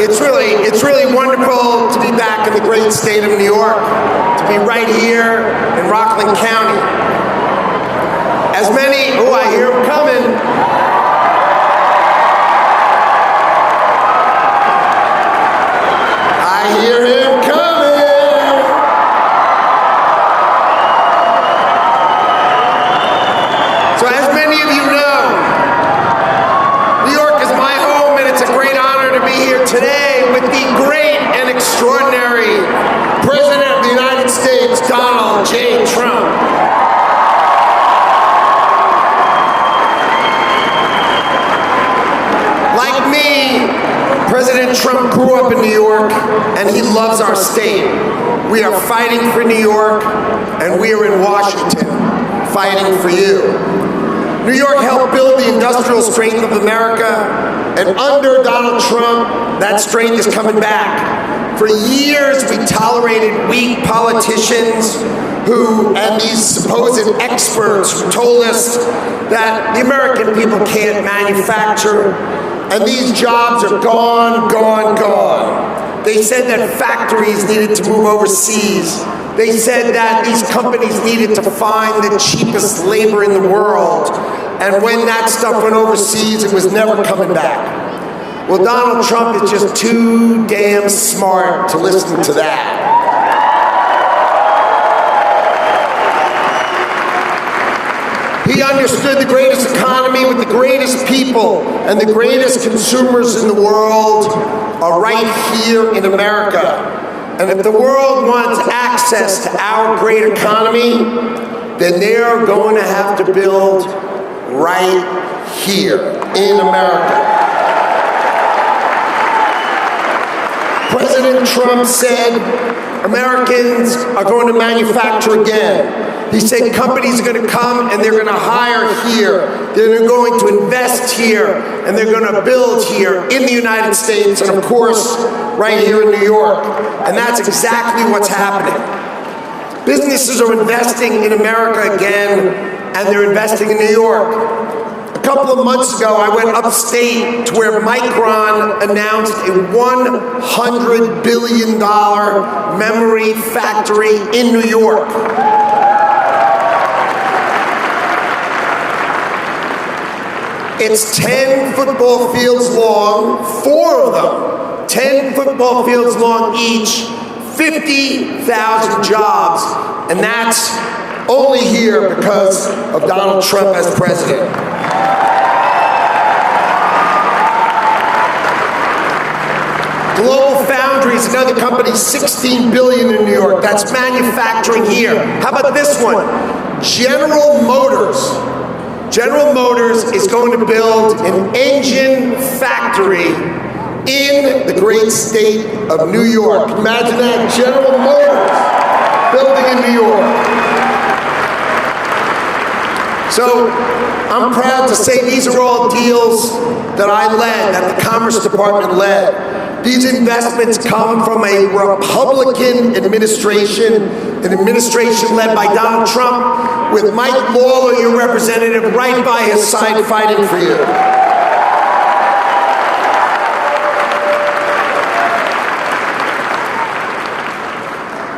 It's really wonderful to be back in the great state of New York, to be right here in Rockland County. As many, oh, I hear them coming. I hear him coming. So as many of you know, New York is my home, and it's a great honor to be here today with the great and extraordinary President of the United States, Donald J. Trump. Like me, President Trump grew up in New York, and he loves our state. We are fighting for New York, and we are in Washington, fighting for you. New York helped build the industrial strength of America, and under Donald Trump, that strength is coming back. For years, we tolerated weak politicians and these supposed experts who told us that the American people can't manufacture, and these jobs are gone, gone, gone. They said that factories needed to move overseas. They said that these companies needed to find the cheapest labor in the world. And when that stuff went overseas, it was never coming back. Well, Donald Trump is just too damn smart to listen to that. He understood the greatest economy with the greatest people and the greatest consumers in the world are right here in America. And if the world wants access to our great economy, then they're going to have to build right here in America. President Trump said Americans are going to manufacture again. He said companies are going to come and they're going to hire here. They're going to invest here, and they're going to build here in the United States, and of course, right here in New York. And that's exactly what's happening. Businesses are investing in America again, and they're investing in New York. A couple of months ago, I went upstate to where Micron announced a $100 billion memory factory in New York. It's 10 football fields long, 4 of them, 10 football fields long each, 50,000 jobs, and that's only here because of Donald Trump as president. Global Foundries, another company, $16 billion in New York. That's manufacturing here. How about this one? General Motors. General Motors is going to build an engine factory in the great state of New York. Imagine that, General Motors building in New York. So I'm proud to say these are all deals that I led, that the Commerce Department led. These investments come from a Republican administration, an administration led by Donald Trump, with Mike Lawler, your representative, right by his side fighting for you.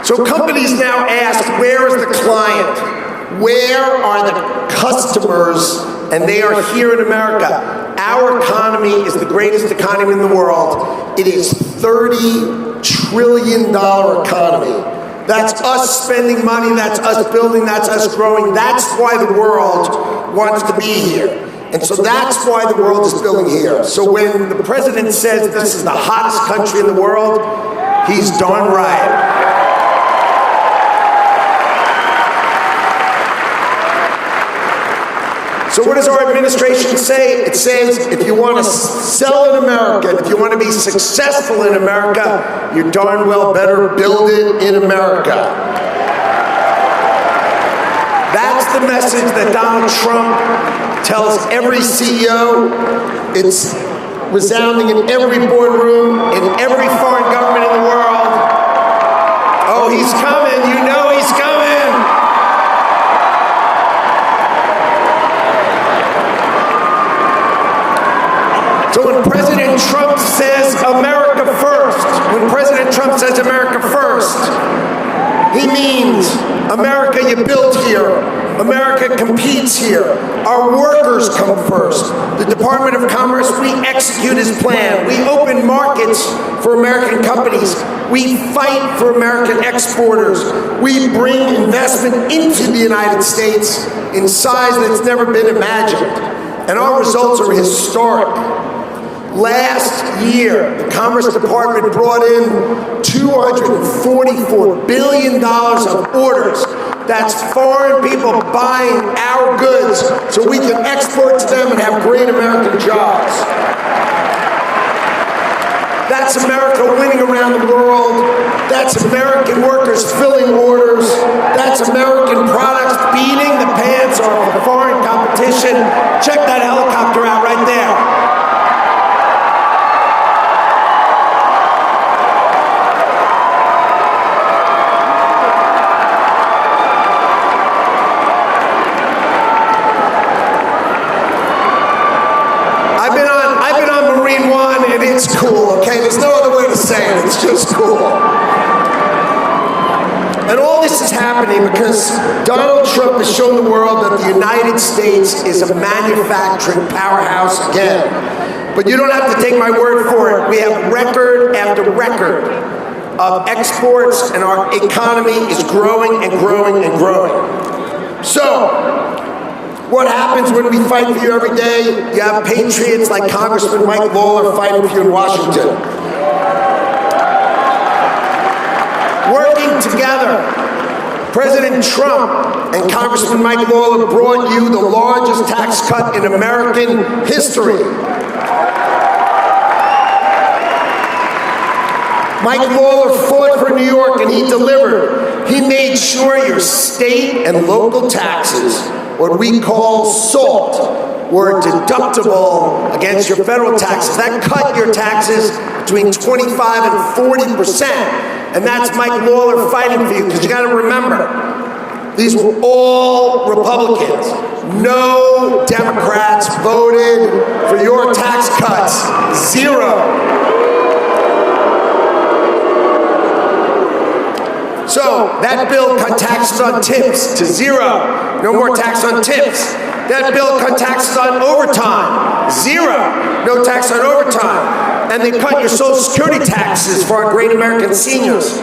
So companies now ask, where is the client? Where are the customers? And they are here in America. Our economy is the greatest economy in the world. It is $30 trillion economy. That's us spending money, that's us building, that's us growing. That's why the world wants to be here. And so that's why the world is building here. So when the president says this is the hottest country in the world, he's darn right. So what does our administration say? It says if you want to sell in America, if you want to be successful in America, you darn well better build it in America. That's the message that Donald Trump tells every CEO. It's resounding in every boardroom, in every foreign government in the world. Oh, he's coming. You know he's coming. So when President Trump says America He means America you built here. America competes here. Our workers come first. The Department of Commerce, we execute his plan. We open markets for American companies. We fight for American exporters. We bring investment into the United States in size that's never been imagined. And our results are historic. Last year, the Commerce Department brought in $244 billion of orders. That's foreign people buying our goods so we can export to them and have great American jobs. That's America winning around the world. That's American workers filling orders. That's American products beating the pants off of foreign competition. Check that helicopter out right there. It's cool, okay? There's no other way to say it. It's just cool. And all this is happening because Donald Trump has shown the world that the United States is a manufacturing powerhouse again. But you don't have to take my word for it. We have record after record of exports, and our economy is growing and growing and growing. So, what happens when we fight for you every day? You have patriots like Congressman Mike Lawler fighting for you in Washington. Working together, President Trump and Congressman Mike Lawler brought you the largest tax cut in American history. Mike Lawler fought for New York and he delivered. He made sure your state and local taxes, what we call SALT, were deductible against your federal taxes. That cut your taxes between 25 and 40%. And that's Mike Lawler fighting for you, because you got to remember, these were all Republicans. No Democrats voted for your tax cuts. Zero. So that bill cut taxes on tips to zero. No more tax on tips. That bill cut taxes on overtime. Zero. No tax on overtime. And they cut your Social Security taxes for our great American seniors.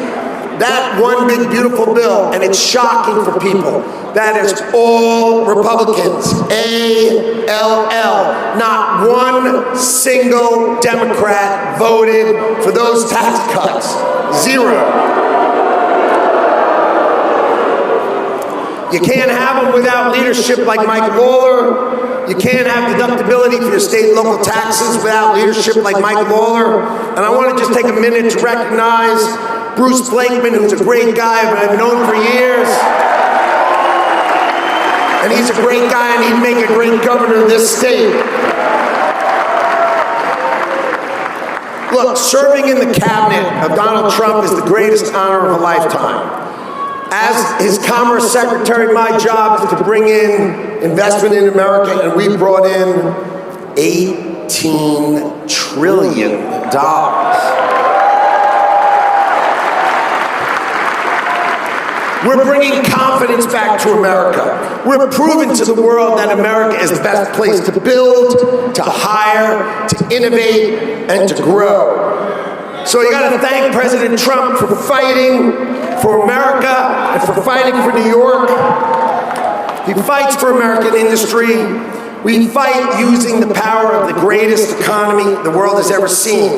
That one big beautiful bill, and it's shocking for people, that is all Republicans. A-L-L. Not one single Democrat voted for those tax cuts. Zero. You can't have them without leadership like Mike Lawler. You can't have deductibility for your state and local taxes without leadership like Mike Lawler. And I want to just take a minute to recognize Bruce Blakeman, who's a great guy that I've known for years. And he's a great guy, and he'd make a great governor of this state. Look, serving in the cabinet of Donald Trump is the greatest honor of a lifetime. As his Commerce Secretary, my job is to bring in investment in America, and we brought in $18 trillion. We're bringing confidence back to America. We're proving to the world that America is the best place to build, to hire, to innovate, and to grow. So you got to thank President Trump for fighting for America and for fighting for New York. He fights for American industry. We fight using the power of the greatest economy the world has ever seen.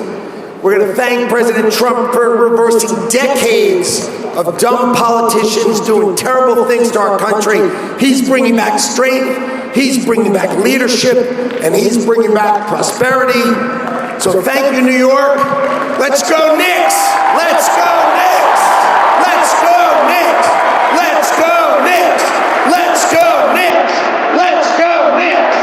We're going to thank President Trump for reversing decades of dumb politicians doing terrible things to our country. He's bringing back strength, he's bringing back leadership, and he's bringing back prosperity. So thank you, New York. Let's go Knicks! Let's go Knicks! Let's go Knicks! Let's go Knicks! Let's go Knicks! Let's go Knicks!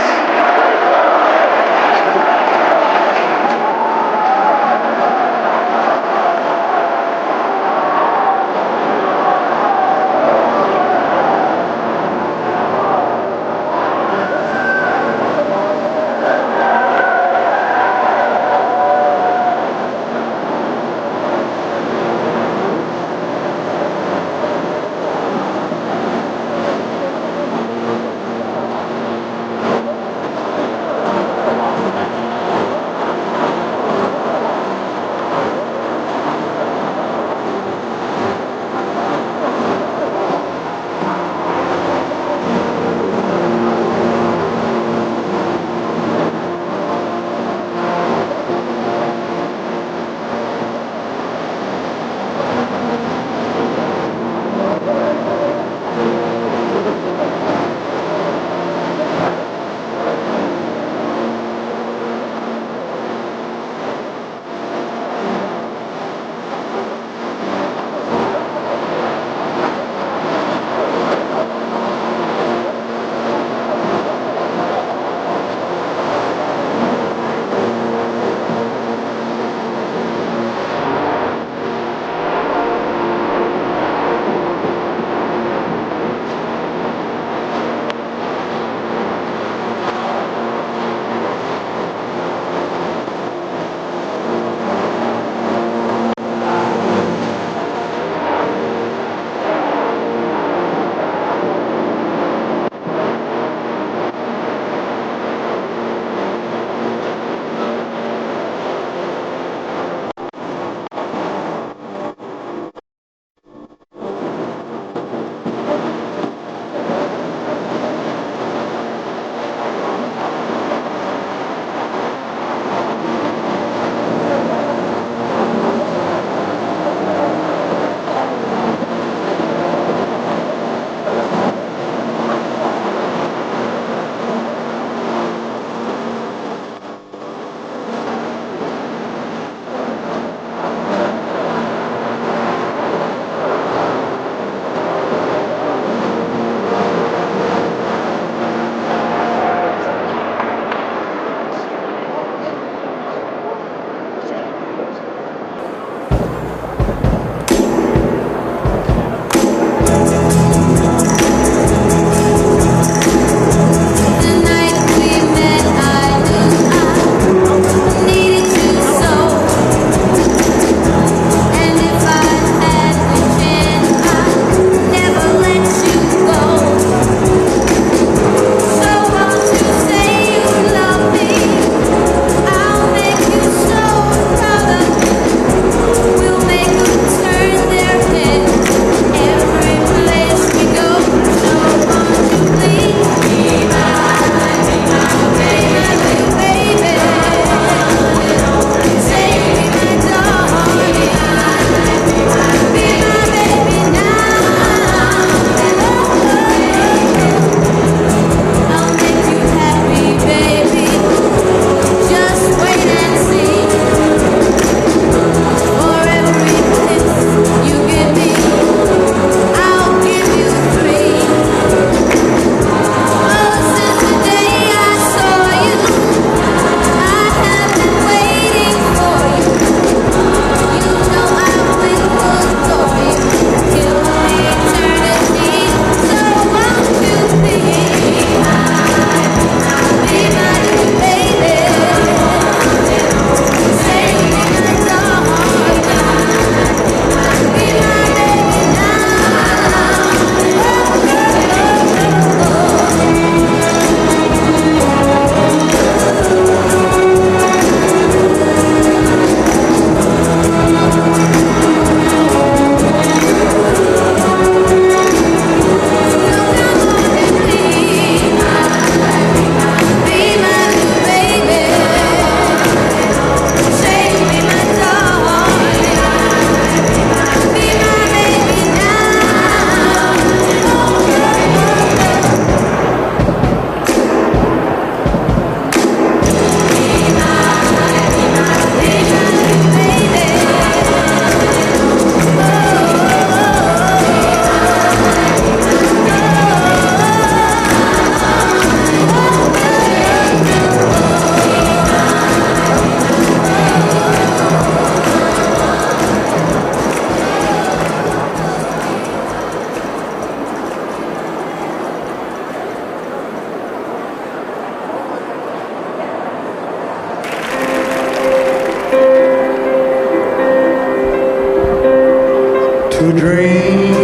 dream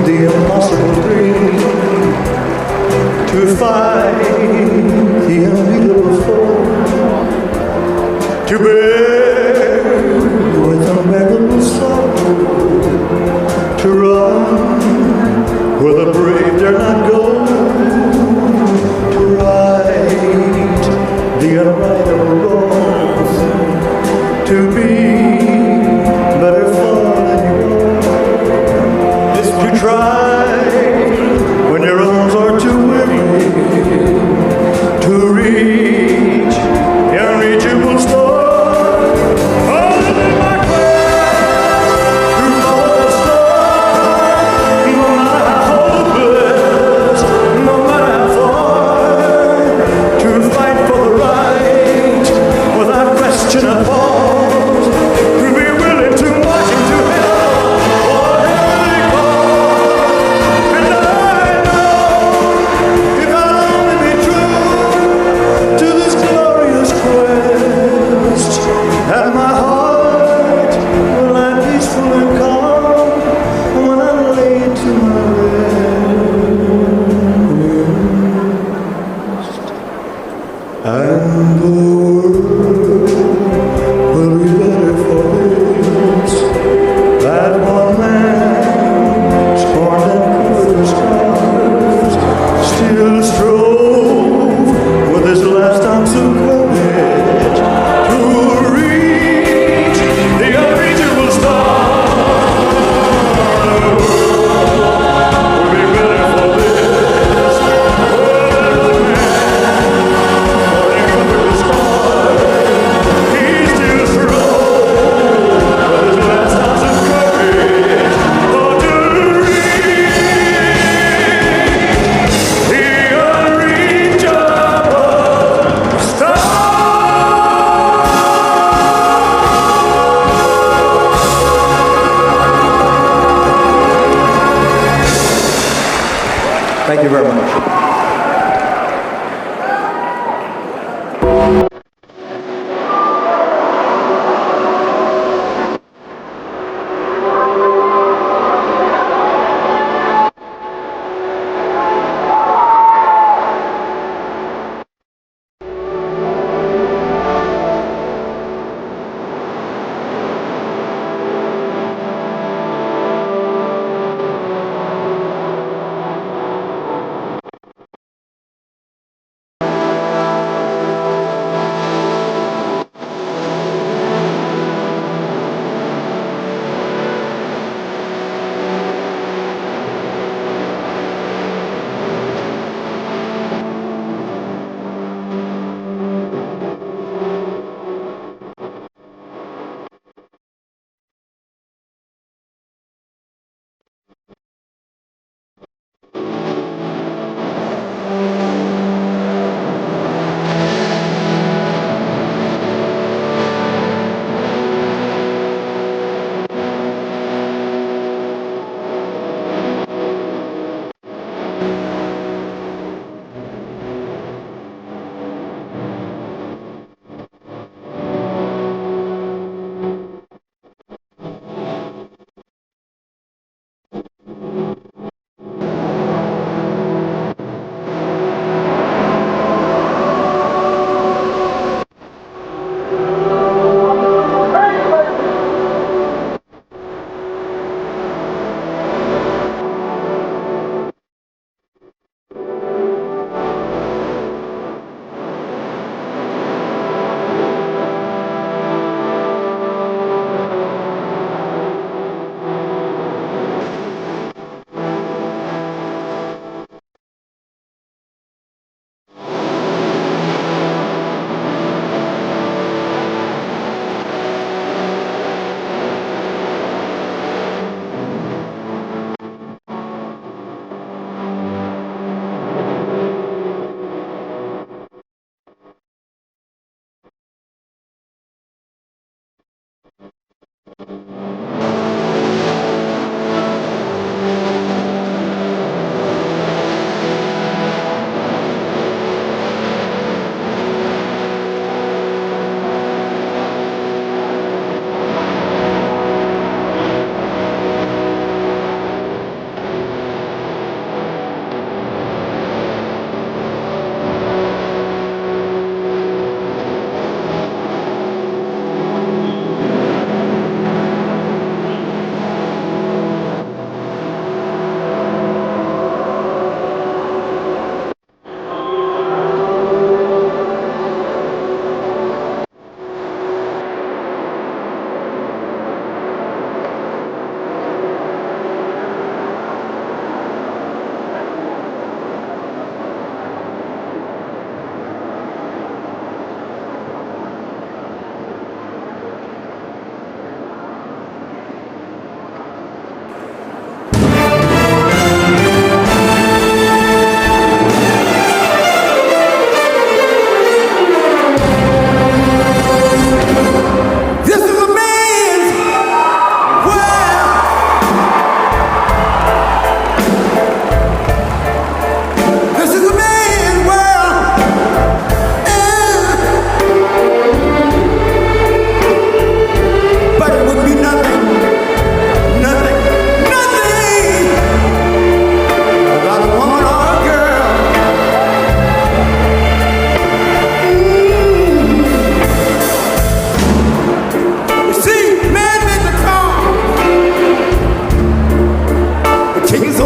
the impossible dream, to fight the unbeatable foe, to bear with unbearable sorrow, to run where the brave dare not go, to right the unrightable wrongs, to be better far than you are, is to try when your arms are too weary to reach the unreachable star. Thank you very much.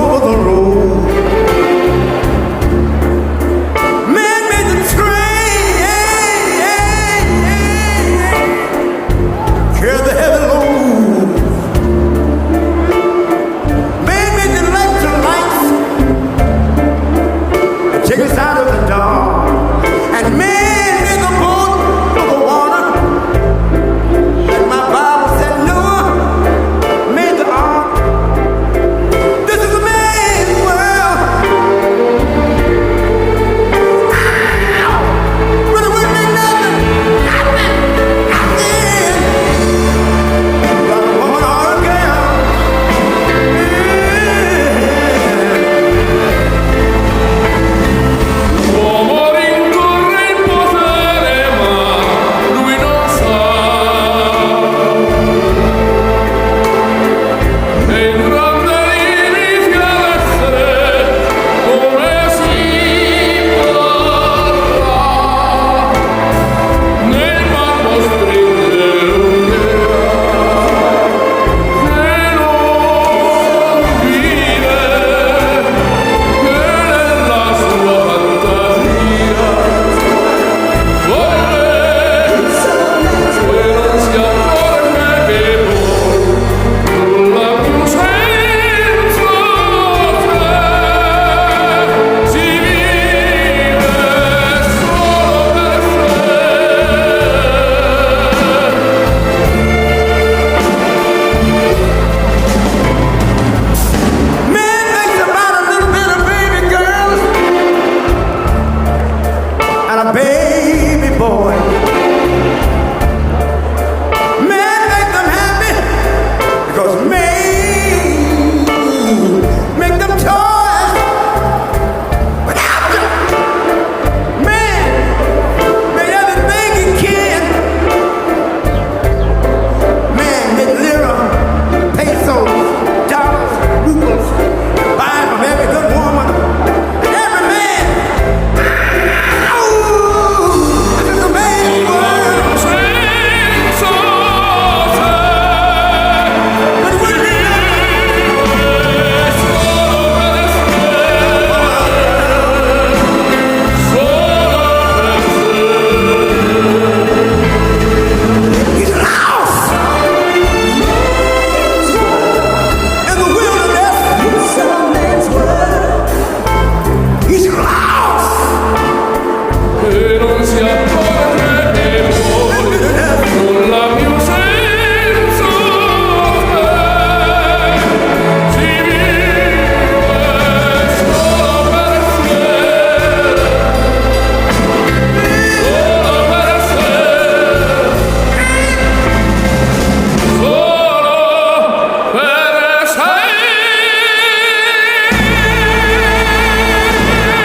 over the road. Man made the train carry the heavy load. Man made the electric lights take us out of the dark. And man made the boat for the water. And my Bible said Noah made the ark. This is a man's world. But it wouldn't be nothing. Got a woman or a girl. Uomo rincorre il potere, ma lui non sa. E il grande inizia ad essere come si parla. Nel marmo stringe l'unghia che non vive, che nella sua fantasia vorrebbe che non si accorge che nulla più senza te si vive solo per sé. Man thinks about a little bit of baby girls and a baby boy. Man make them happy because man make them toys. But after man made everything he can. Man made lira, pesos, dollars, rubles, buy from every good woman and every man. Ooh, this is a man's world. Senza te But it wouldn't be he's lost in the wilderness. He's lost. che non si accorge che poi nulla più senza te si vive solo per sé, solo per sé, solo per sé.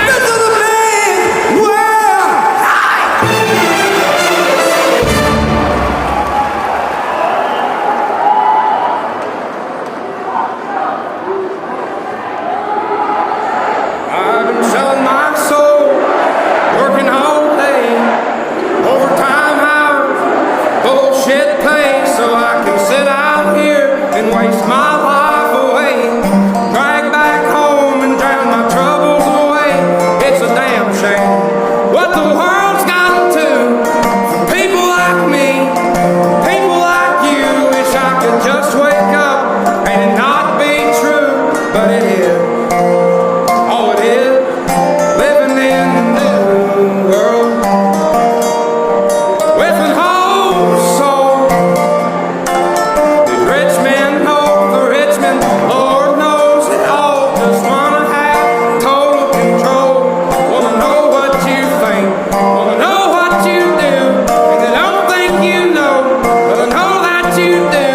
This is a man's world. I've been selling my soul, working all day, overtime hours, bullshit pay, so I can sit out here and waste my life away. Drag back home and drown my troubles away. It's a damn shame what the world's got to do for people like me, people like you. Wish I could just wake up and it not be true, but it is. Oh, it is living in the new world with an whole soul. These rich men know the rich men, Lord knows it all. Just wanna have total control. Wanna know what you think, wanna know what you do, and they don't think you know, but I know that you do.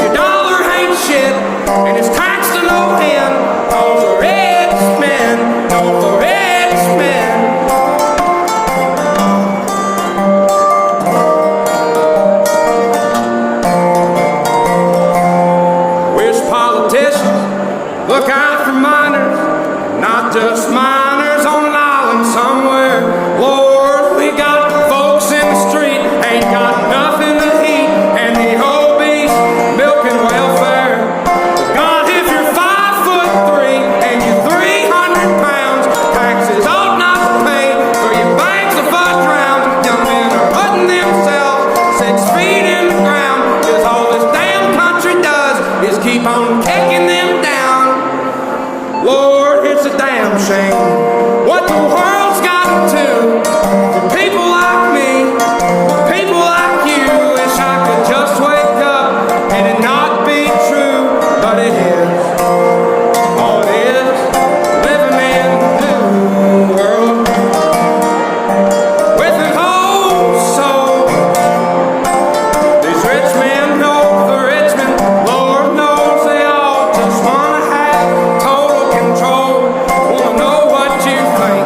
Your dollar ain't shit, and it's taxed to no end. All the rich men, all the rich men. Wish politicians look out for minors, not just minors on an island somewhere. Lord, we got folks in the street, ain't got nothing to eat, and the obese milking welfare. God, if you're 5'3" Lord, it's a damn shame what the world's gotten to for people like me, people like you. Wish I could just wake up and it not be true, but it is. Oh, it is living in the new world with an old soul. These rich men know the rich men, Lord knows they all just wanna have total control. Wanna know what you think,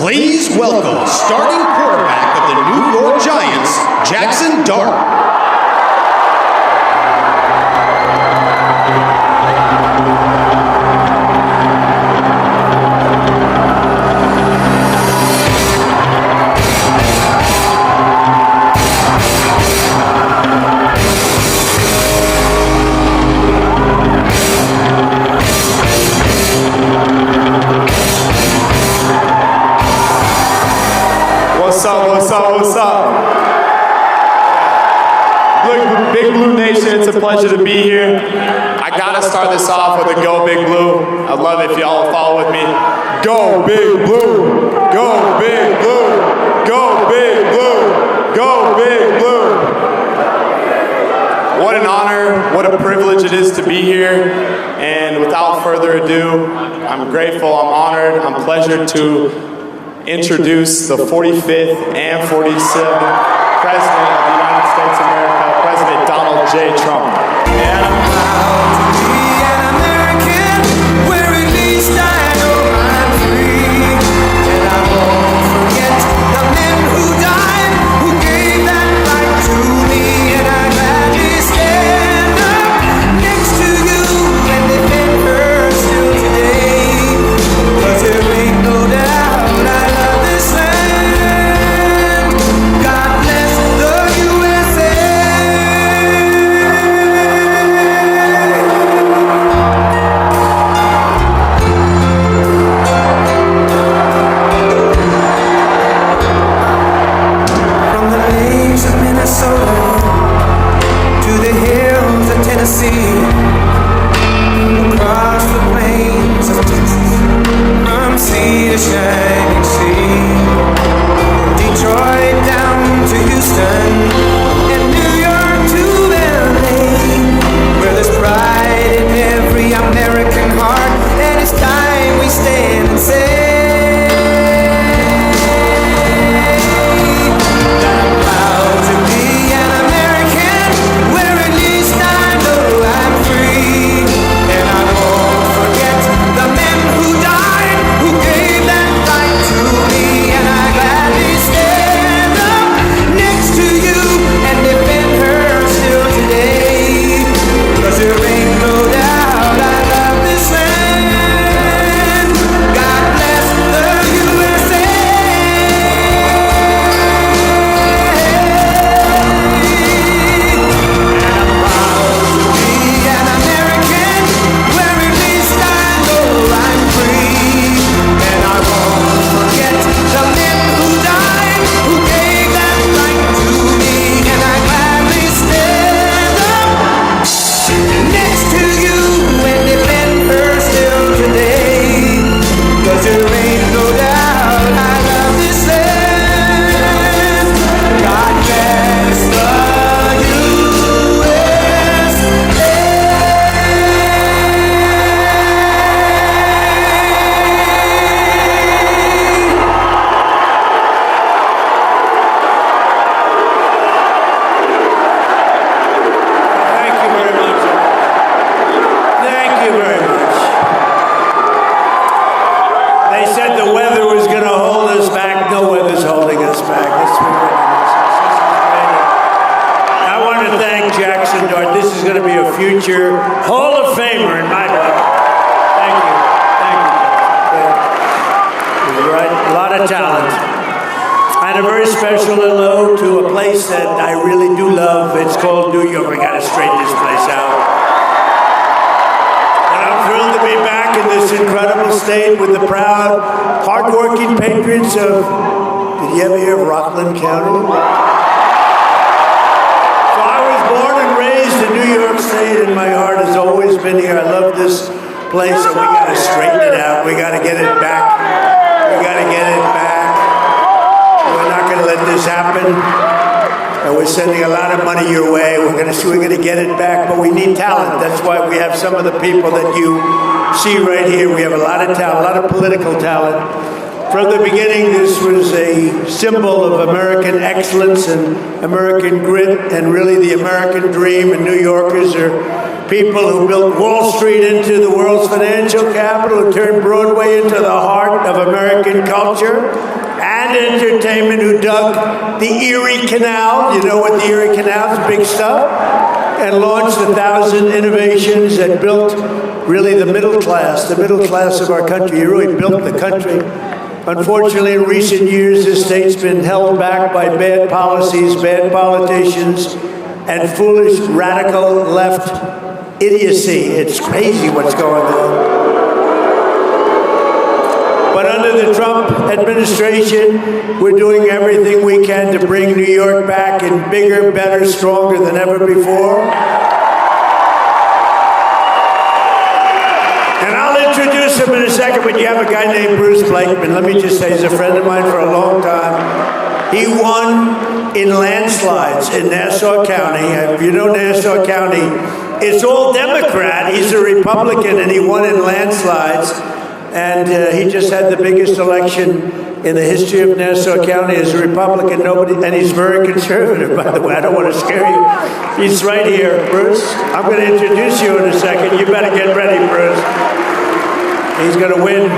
Please welcome starting quarterback of the New York Giants, Jackson Dart. What's up? Big Blue Nation, it's a pleasure to be here. I gotta start this off with a Go Big Blue. I'd love it if y'all follow with me. Go Big Blue! Go Big Blue! Go Big Blue! Go Big Blue! What an honor, what a privilege it is to be here. And without further ado, I'm grateful, I'm honored, I'm pleasured to introduce the 45th and 47th President of the United States of America, President Donald J. Trump. And I'm proud to be an American, where at least I know I'm free. And I won't forget the men who died, who gave that right to me. And I gladly stand up next to you and defend her still today. 'Cause there ain't no doubt I love this land. God bless the USA. From the lakes of Minnesota to the hills of Tennessee, across the plains of Texas, from sea to shining sea, Detroit down to Houston, and New York to LA, where there's pride in every American heart, and it's time we stand and say that I'm proud to be an American, where at least I know I'm free. And I won't forget the men who died, who gave that right to me. And I gladly stand up next to you and defend her still today. 'Cause there ain't no doubt I love this land. God bless the USA. Be an American, where at least I know I'm free. And I won't forget the men who died, who gave that right to me. And I gladly stand up next to you and defend her still today. 'Cause there ain't no doubt I love this land. God bless the Thank you very much. Thank you very much. They said the weather was going to hold us back. No weather's holding us back. It's been really nice. This is great. I want to thank Jackson Dart. This is going to be a future Hall of Famer in my book. Thank you. Thank you. You're right. A lot of talent. And a very special hello to a place that I really do love. It's called New York. We got to straighten this place out. And I'm thrilled to be back in this incredible state with the proud, hardworking patriots of, did you ever hear of Rockland County? So I was born and raised in New York State, and my heart has always been here. I love this place, and we got to straighten it out. We got to get it back. We got to get it back. We're not going to let this happen. And we're sending a lot of money your way. We're going to get it back, but we need talent. That's why we have some of the people that you see right here. We have a lot of talent, a lot of political talent. From the beginning, this was a symbol of American excellence and American grit, and really the American dream. And New Yorkers are people who built Wall Street into the world's financial capital, who turned Broadway into the heart of American culture and entertainment, who dug the Erie Canal. You know what the Erie Canal is, big stuff. And launched 1,000 innovations that built really the middle class of our country. You really built the country. Unfortunately, in recent years, this state's been held back by bad policies, bad politicians, and foolish radical left idiocy. It's crazy what's going on. But under the Trump administration, we're doing everything we can to bring New York back in bigger, better, stronger than ever before. And I'll introduce him in a second, but you have a guy named Bruce Blakeman. Let me just say, he's a friend of mine for a long time. He won in landslides in Nassau County. If you know Nassau County, it's all Democrat. He's a Republican, and he won in landslides. And he just had the biggest election in the history of Nassau County as a Republican. And he's very conservative, by the way. I don't want to scare you. He's right here, Bruce. I'm going to introduce you in a second. You better get ready, Bruce. He's going to win.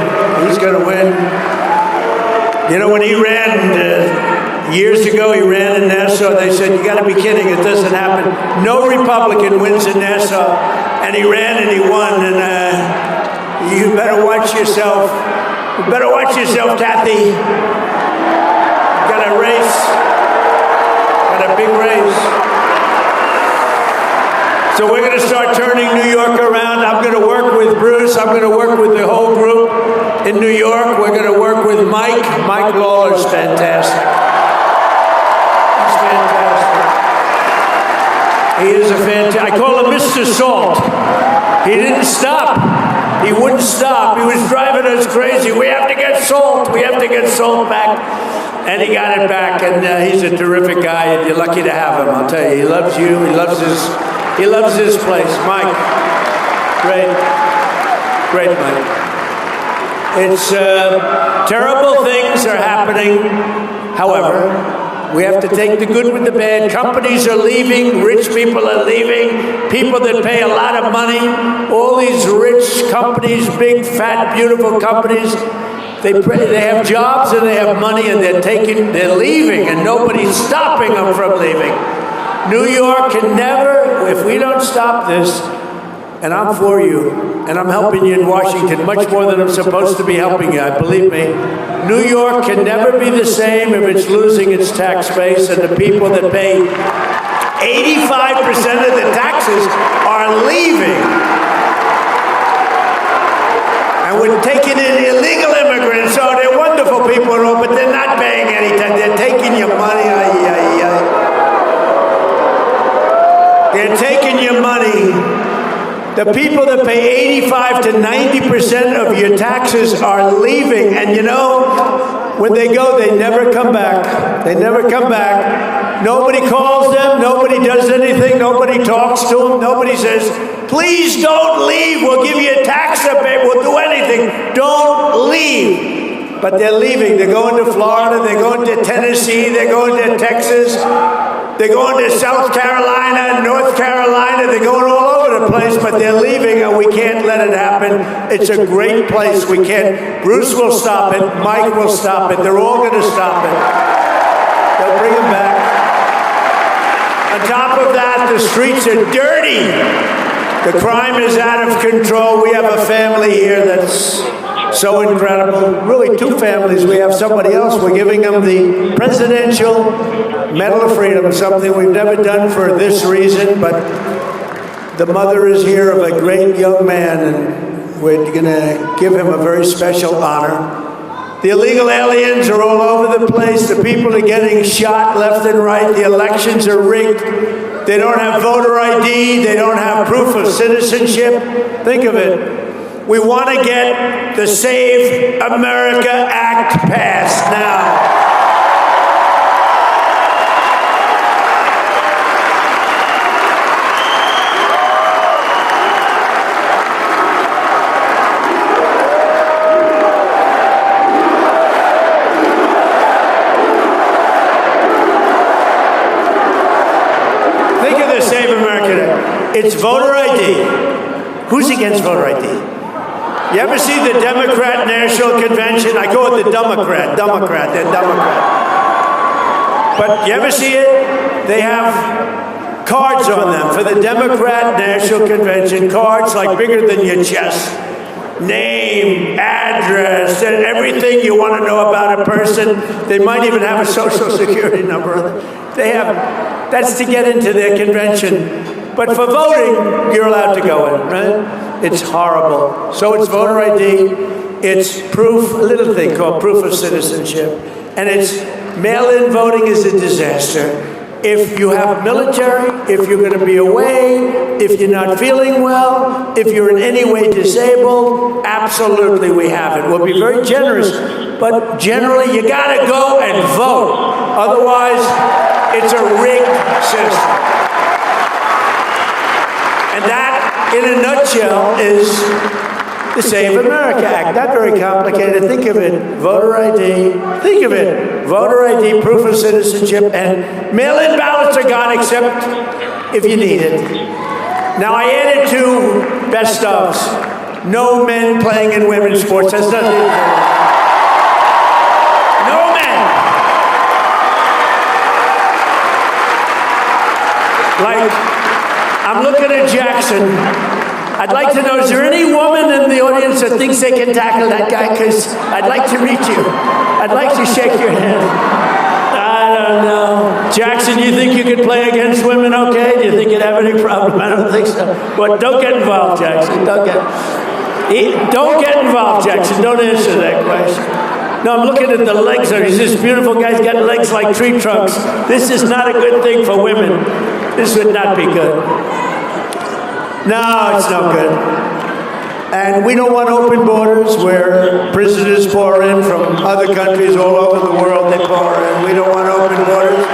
He's going to win. You know, when he ran years ago, he ran in Nassau. They said, you got to be kidding. It doesn't happen. No Republican wins in Nassau. And he ran and he won. And you better watch yourself. You better watch yourself, Kathy. Got a race. Got a big race. So we're going to start turning New York around. I'm going to work with Bruce. I'm going to work with the whole group in New York. We're going to work with Mike. Mike Lawler's fantastic. He's fantastic. He is a fantastic. I call him Mr. Salt. He didn't stop. He wouldn't stop. He was driving us crazy. We have to get salt. We have to get salt back. And he got it back. And he's a terrific guy. And you're lucky to have him. I'll tell you. He loves you. He loves this place. Mike. Great. Great, Mike. It's terrible things are happening. However, we have to take the good with the bad. Companies are leaving. Rich people are leaving. People that pay a lot of money. All these rich companies, big, fat, beautiful companies, they have jobs and they have money and they're leaving, and nobody's stopping them from leaving. New York can never, if we don't stop this, and I'm for you, and I'm helping you in Washington much more than I'm supposed to be helping you, believe me. New York can never be the same if it's losing its tax base, and the people that pay 85% of the taxes are leaving. And we're taking in illegal immigrants, so they're wonderful people, but they're not paying any tax. They're taking your money. They're taking your money. The people that pay 85 to 90% of your taxes are leaving. And you know, when they go, they never come back. They never come back. Nobody calls them. Nobody does anything. Nobody talks to them. Nobody says, please don't leave. We'll give you a tax rebate. We'll do anything. Don't leave. But they're leaving. They're going to Florida. They're going to Tennessee. They're going to Texas. They're going to South Carolina, North Carolina. They're going all over the place, but they're leaving, and we can't let it happen. It's a great place. We can't. Bruce will stop it. Mike will stop it. They're all going to stop it. They'll bring them back. On top of that, the streets are dirty. The crime is out of control. We have a family here that's so incredible. Really, two families. We have somebody else. We're giving them the Presidential Medal of Freedom, something we've never done for this reason, but the mother is here of a great young man, and we're going to give him a very special honor. The illegal aliens are all over the place. The people are getting shot left and right. The elections are rigged. They don't have voter ID. They don't have proof of citizenship. Think of it. We want to get the Save America Act passed now. Think of the Save America Act. It's voter ID. Who's against voter ID? You ever see the Democrat National Convention? I go with the Democrat, they're Democrat. But you ever see it? They have cards on them for the Democrat National Convention, cards like bigger than your chest. Name, address, and everything you want to know about a person. They might even have a social security number. They have, that's to get into their convention. But for voting, you're allowed to go in, right? It's horrible. So it's voter ID, it's proof, a little thing called proof of citizenship, and it's mail-in voting is a disaster. If you have military, if you're going to be away, if you're not feeling well, if you're in any way disabled, absolutely we have it. We'll be very generous, but generally you got to go and vote. Otherwise, it's a rigged system. And that, in a nutshell, is the Save America Act. Not very complicated. Think of it. Voter ID. Think of it. Voter ID, proof of citizenship, and mail-in ballots are gone except if you need it. Now, I added 2 best ofs. No men playing in women's sports. That's nothing to do with it. No men. Like, I'm looking at Jackson. I'd like to know, is there any woman in the audience that thinks they can tackle that guy? Because I'd like to meet you. I'd like to shake your hand. I don't know. Jackson, you think you could play against women okay? Do you think you'd have any problem? I don't think so. But don't get involved, Jackson. Don't get involved, Jackson. Don't answer that question. No, I'm looking at the legs of this beautiful guy's got legs like tree trunks. This is not a good thing for women. This would not be good. No, it's no good. And we don't want open borders where prisoners pour in from other countries all over the world. They pour in. We don't want open borders.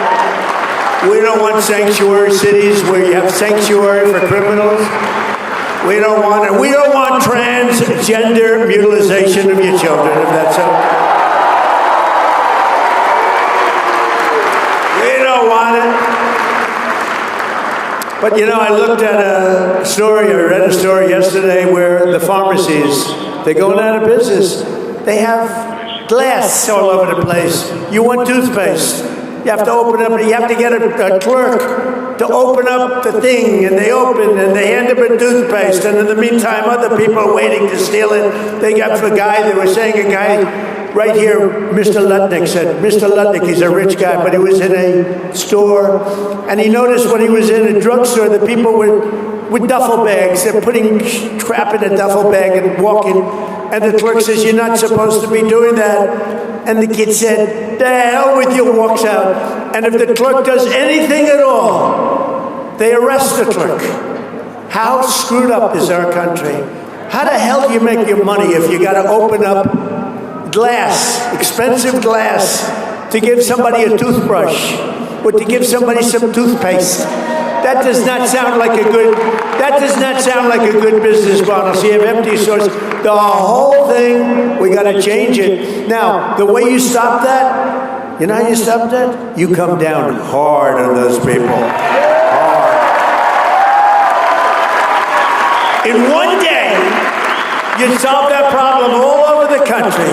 We don't want sanctuary cities where you have sanctuary for criminals. We don't want it. We don't want transgender mutilization of your children, if that's so. We don't want it. But you know, I looked at a story, I read a story yesterday where the pharmacies, they're going out of business. They have glass all over the place. You want toothpaste. You have to open up, you have to get a clerk to open up the thing, and they open and they hand them a toothpaste, and in the meantime, other people are waiting to steal it. They got the guy, they were saying a guy right here, Mr. Lutnick said, Mr. Lutnick, he's a rich guy, but he was in a store, and he noticed when he was in a drugstore, the people were with duffel bags. They're putting crap in a duffel bag and walking, and the clerk says, you're not supposed to be doing that. And the kid said, the hell with you, walks out. And if the clerk does anything at all, they arrest the clerk. How screwed up is our country? How the hell do you make your money if you got to open up glass, expensive glass, to give somebody a toothbrush or to give somebody some toothpaste? That does not sound like a good. That does not sound like a good business model. So you have empty stores. The whole thing, we got to change it. Now, the way you stop that, you know how you stop that? You come down hard on those people. Hard. In one day, you solve that problem all over the country.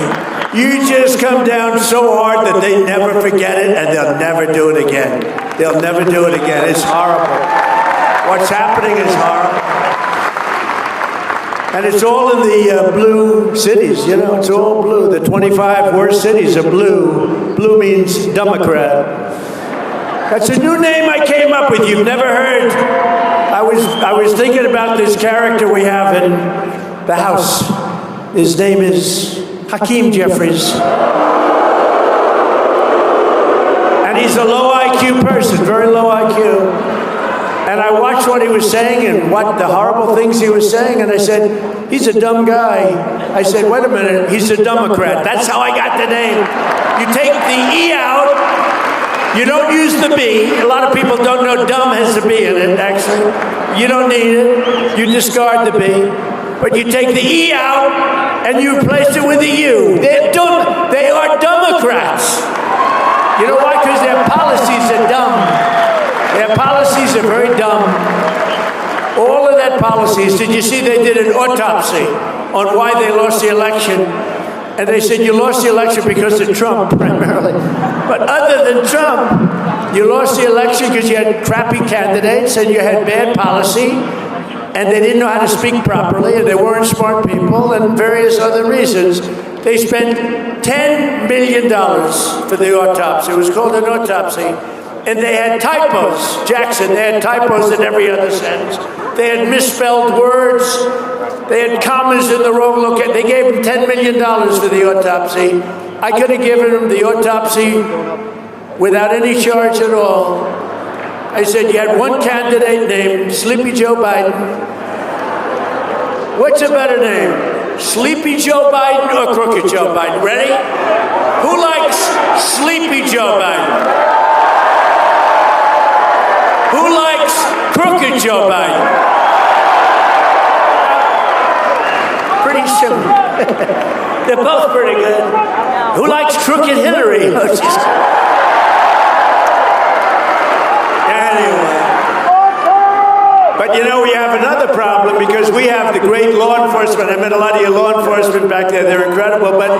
You just come down so hard that they never forget it, and they'll never do it again. They'll never do it again. It's horrible. What's happening is horrible. And it's all in the blue cities, you know, it's all blue. The 25 worst cities are blue. Blue means Democrat. That's a new name I came up with. You've never heard. I was thinking about this character we have in the House. His name is Hakeem Jeffries. And he's a low IQ person, very low IQ. And I watched what he was saying and what the horrible things he was saying, and I said, he's a dumb guy. I said, wait a minute, he's a Democrat. That's how I got the name. You take the E out, you don't use the B. A lot of people don't know dumb has a B in it, actually. You don't need it. You discard the B. But you take the E out, and you replace it with a U. They're dumb. They are Democrats. You know why? Because their policies are dumb. Their policies are very dumb. All of that policies. Did you see they did an autopsy on why they lost the election? And they said you lost the election because of Trump, primarily. But other than Trump, you lost the election because you had crappy candidates and you had bad policy, and they didn't know how to speak properly, and they weren't smart people, and various other reasons. They spent $10 million for the autopsy. It was called an autopsy. And they had typos, Jackson. They had typos in every other sentence. They had misspelled words. They had commas in the wrong location. They gave him $10 million for the autopsy. I could have given him the autopsy without any charge at all. I said, you had one candidate named Sleepy Joe Biden. What's a better name? Sleepy Joe Biden or Crooked Joe Biden? Ready? Who likes Sleepy Joe Biden? Who likes Crooked Joe Biden? Pretty simple. They're both pretty good. Who likes Crooked Hillary? Anyway. But you know, we have another problem because we have the great law enforcement. I met a lot of your law enforcement back there. They're incredible. But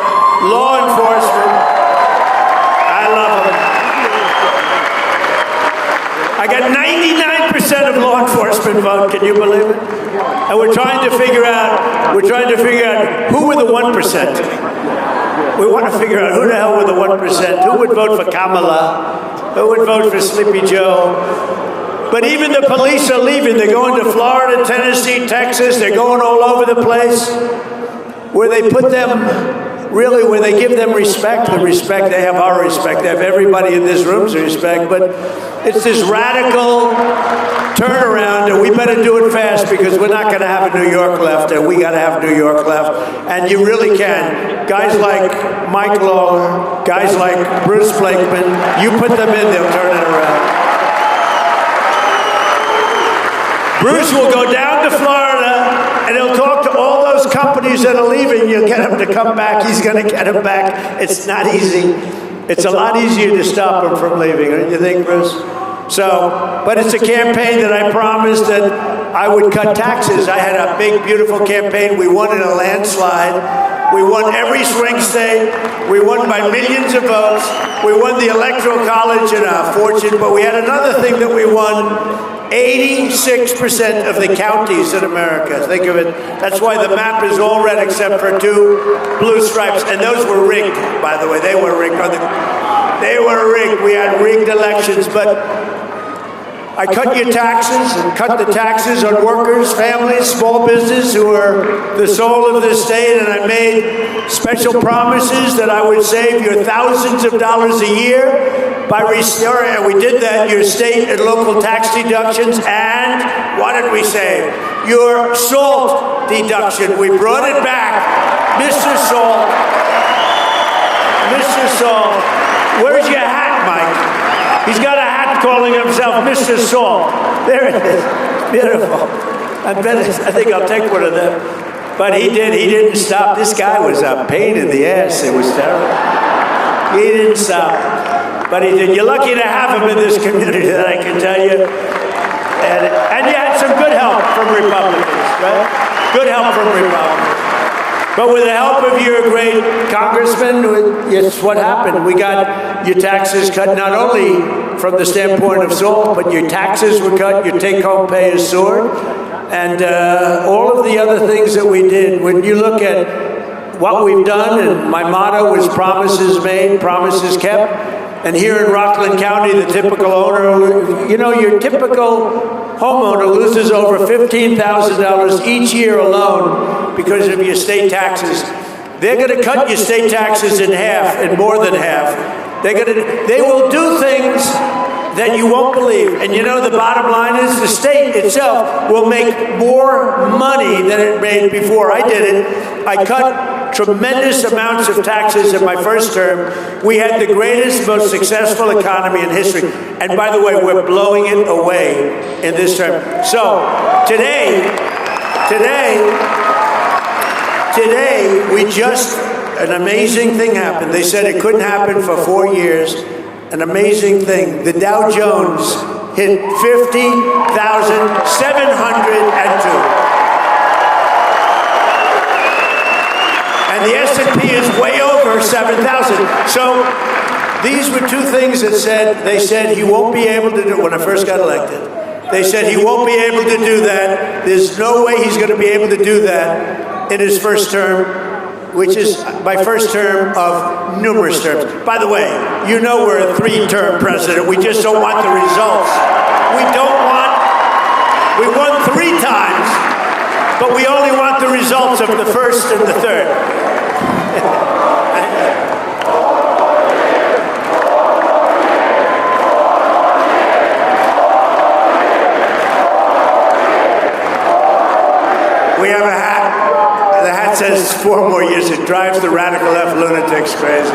law enforcement, I love them. I got 99% of law enforcement vote. Can you believe it? And we're trying to figure out who were the 1%. We want to figure out who the hell were the 1%. Who would vote for Kamala? Who would vote for Sleepy Joe? But even the police are leaving. They're going to Florida, Tennessee, Texas. They're going all over the place where they put them, really, where they give them respect. The respect, they have our respect. They have everybody in this room's respect. But it's this radical turnaround, and we better do it fast because we're not going to have a New York left, and we got to have New York left. And you really can. Guys like Mike Lawler, guys like Bruce Blakeman, you put them in, they'll turn it around. Bruce will go down to Florida, and he'll talk to all those companies that are leaving. You'll get them to come back. He's going to get them back. It's not easy. It's a lot easier to stop them from leaving, don't you think, Bruce? So, but it's a campaign that I promised that I would cut taxes. I had a big, beautiful campaign. We won in a landslide. We won every swing state. We won by millions of votes. We won the Electoral College in a fortune. But we had another thing that we won. 86% of the counties in America. Think of it. That's why the map is all red except for 2 blue stripes. And those were rigged, by the way. They were rigged. They were rigged. We had rigged elections. But I cut your taxes and cut the taxes on workers, families, small business who are the soul of this state. And I made special promises that I would save you thousands of dollars a year by restoring, and we did that, your state and local tax deductions. And what did we save? Your salt deduction. We brought it back. Mr. Salt. Mr. Salt. Where's your hat, Mike? He's got a hat calling himself Mr. Salt. There it is. Beautiful. I think I'll take one of them. But he didn't stop. This guy was a pain in the ass. It was terrible. He didn't stop. But he did. You're lucky to have him in this community, that I can tell you. And you had some good help from Republicans, right? Good help from Republicans. But with the help of your great congressman, it's what happened. We got your taxes cut not only from the standpoint of salt, but your taxes were cut, your take-home pay is soared, and all of the other things that we did. When you look at what we've done, and my motto was promises made, promises kept. And here in Rockland County, the typical owner, you know, your typical homeowner loses over $15,000 each year alone because of your state taxes. They're going to cut your state taxes in half, and more than half. They will do things that you won't believe. And you know, the bottom line is the state itself will make more money than it made before. I did it. I cut tremendous amounts of taxes in my first term. We had the greatest, most successful economy in history. And by the way, we're blowing it away in this term. So today, an amazing thing happened. They said it couldn't happen for 4 years. An amazing thing. The Dow Jones hit 50,700. S&P is way over 7,000. So these were two things that they said he won't be able to do when I first got elected. They said he won't be able to do that. There's no way he's going to be able to do that in his first term, which is my first term of numerous terms. By the way, you know we're a 3-term president. We just don't want the results. We won 3 times, but we only want the results of the first and the third. We have a hat. The hat says 4 more years. It drives the radical left lunatics crazy.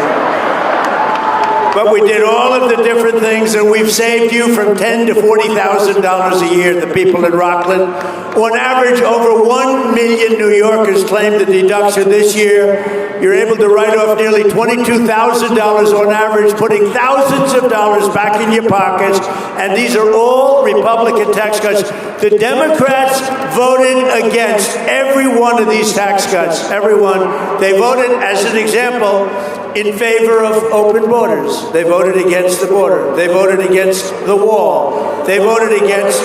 But we did all of the different things, and we've saved you from $10,000 to $40,000 a year, the people in Rockland. On average, over 1 million New Yorkers claimed the deduction this year. You're able to write off nearly $22,000 on average, putting thousands of dollars back in your pockets. And these are all Republican tax cuts. The Democrats voted against every one of these tax cuts. Every one. They voted, as an example, in favor of open borders. They voted against the border. They voted against the wall. They voted against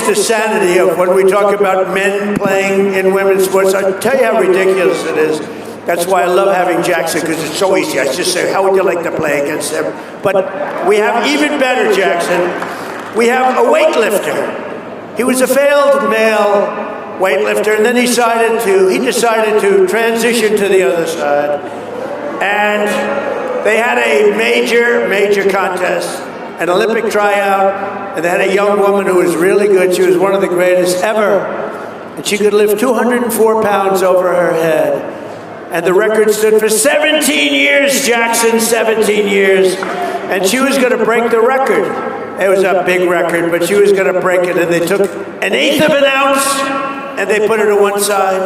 the sanity of when we talk about men playing in women's sports. I tell you how ridiculous it is. That's why I love having Jackson, because it's so easy. I just say, how would you like to play against him? But we have even better, Jackson. We have a weightlifter. He was a failed male weightlifter, and then he decided to transition to the other side. And they had a major contest, an Olympic tryout, and they had a young woman who was really good. She was one of the greatest ever. And she could lift 204 pounds over her head. And the record stood for 17 years, Jackson, 17 years. And she was going to break the record. It was a big record, but she was going to break it. And they took 1/8 of an ounce, and they put it on one side.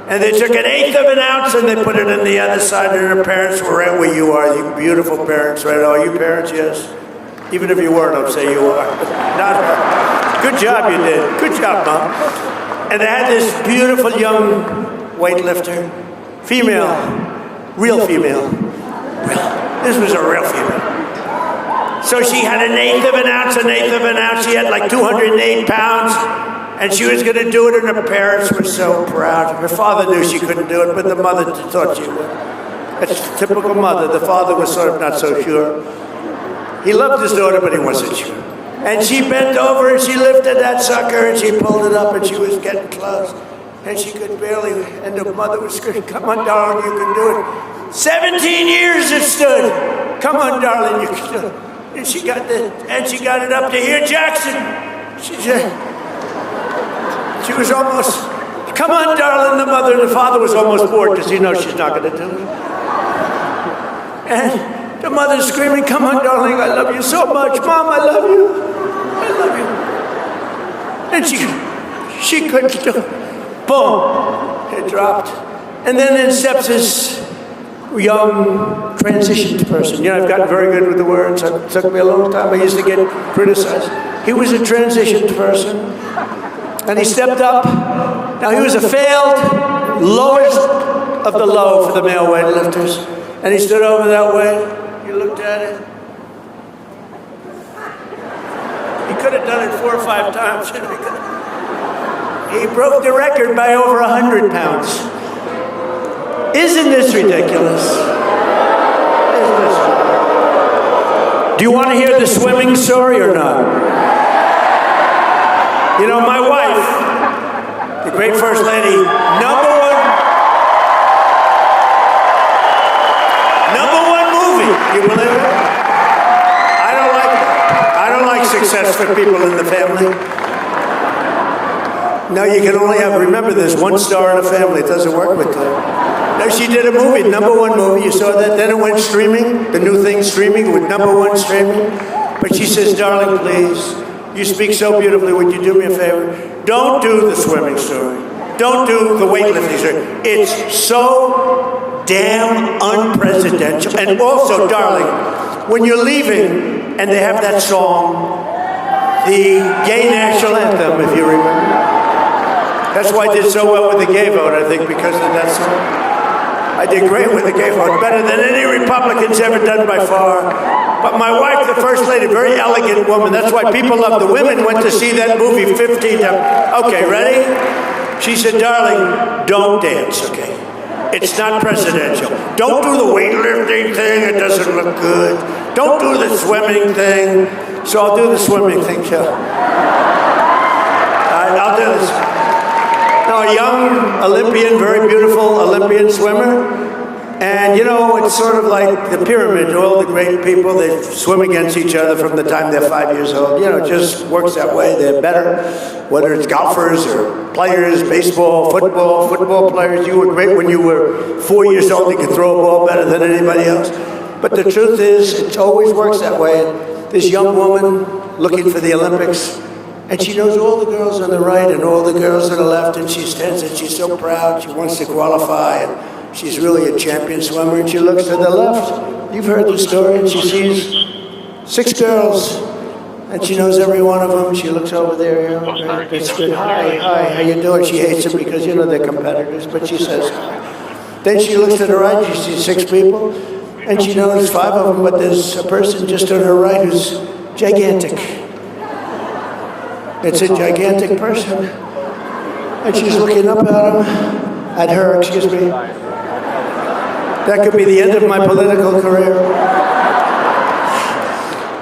And they took 1/8 of an ounce, and they put it on the other side. And her parents were right where you are, you beautiful parents, right? Are you parents? Yes. Even if you weren't, I'll say you are. Not her. Good job you did. Good job, Mom. And they had this beautiful young weightlifter. Female, real female. This was a real female. So she had 1/8 of an ounce, 1/8 of an ounce. She had like 208 pounds, and she was going to do it, and her parents were so proud. Her father knew she couldn't do it, but the mother thought she would. That's typical mother. The father was sort of not so sure. He loved his daughter, but he wasn't sure. And she bent over, and she lifted that sucker, and she pulled it up, and she was getting close. And she could barely, and the mother was screaming, come on, darling, you can do it. 17 years it stood. Come on, darling, you can do it. And she got it up to here, Jackson. She said, she was almost, come on, darling, the mother and the father was almost bored because he knows she's not going to do it. And the mother's screaming, come on, darling, I love you so much. Mom, I love you. I love you. And she couldn't do it. Boom, it dropped. And then in steps this young transitioned person. You know, I've gotten very good with the words. It took me a long time. I used to get criticized. He was a transitioned person. And he stepped up. Now, he was a failed, lowest of the low for the male weightlifters. And he stood over that way. He looked at it. He could have done it 4 or 5 times. He broke the record by over 100 pounds. Isn't this ridiculous? Do you want to hear the swimming story or not? You know, my wife, the great First Lady, number one movie. You believe it? I don't like that. I don't like successful people in the family. No, you can only have, remember, there's one star in a family. It doesn't work with that. No, she did a movie, number one movie. You saw that? Then it went streaming, the new thing streaming with number one streaming. But she says, darling, please, you speak so beautifully. Would you do me a favor? Don't do the swimming story. Don't do the weightlifting story. It's so damn unpresidential. And also, darling, when you're leaving and they have that song, the gay national anthem, if you remember. That's why I did so well with the gay vote, I think, because of that song. I did great with the gay vote, better than any Republican's ever done by far. But my wife, the First Lady, very elegant woman. That's why people love the women went to see that movie 15 times. Okay, ready? She said, darling, don't dance, okay? It's not presidential. Don't do the weightlifting thing. It doesn't look good. Don't do the swimming thing. So I'll do the swimming thing, too. All right, I'll do this. Now, a young Olympian, very beautiful Olympian swimmer. And, you know, it's sort of like the pyramid. All the great people, they swim against each other from the time they're 5 years old. You know, it just works that way. They're better, whether it's golfers or players, baseball, football players. You were great when you were 4 years old. You could throw a ball better than anybody else. But the truth is, it always works that way. This young woman looking for the Olympics, and she knows all the girls on the right and all the girls on the left, and she stands and she's so proud. She wants to qualify, and she's really a champion swimmer, and she looks to the left. You've heard the story, and she sees 6 girls, and she knows every one of them. She looks over there, you know, that's good. Hi, how you doing? She hates them because, you know, they're competitors, but she says hi. Then she looks to the right, she sees 6 people, and she knows 5 of them, but there's a person just on her right who's gigantic. It's a gigantic person. And she's looking up at her, excuse me. That could be the end of my political career.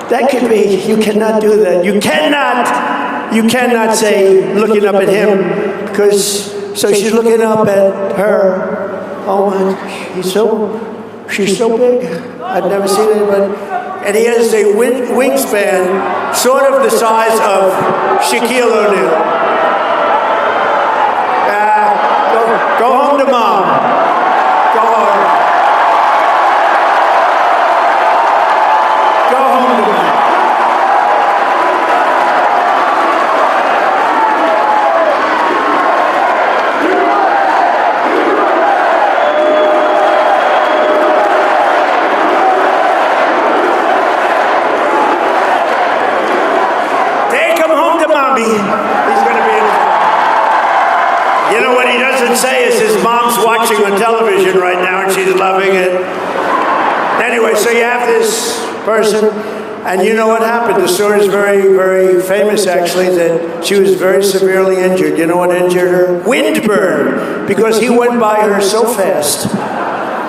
That could be, you cannot do that. You cannot say, looking up at him, because, so she's looking up at her. Oh my, she's so big. I've never seen anybody. And he has a wingspan sort of the size of Shaquille O'Neal. Go home to mom. Go home. Go home to mom. Say is his mom's watching on television right now and she's loving it. Anyway, so you have this person, and you know what happened. The story is very, very famous, actually, that she was very severely injured. You know what injured her? Windburn, because he went by her so fast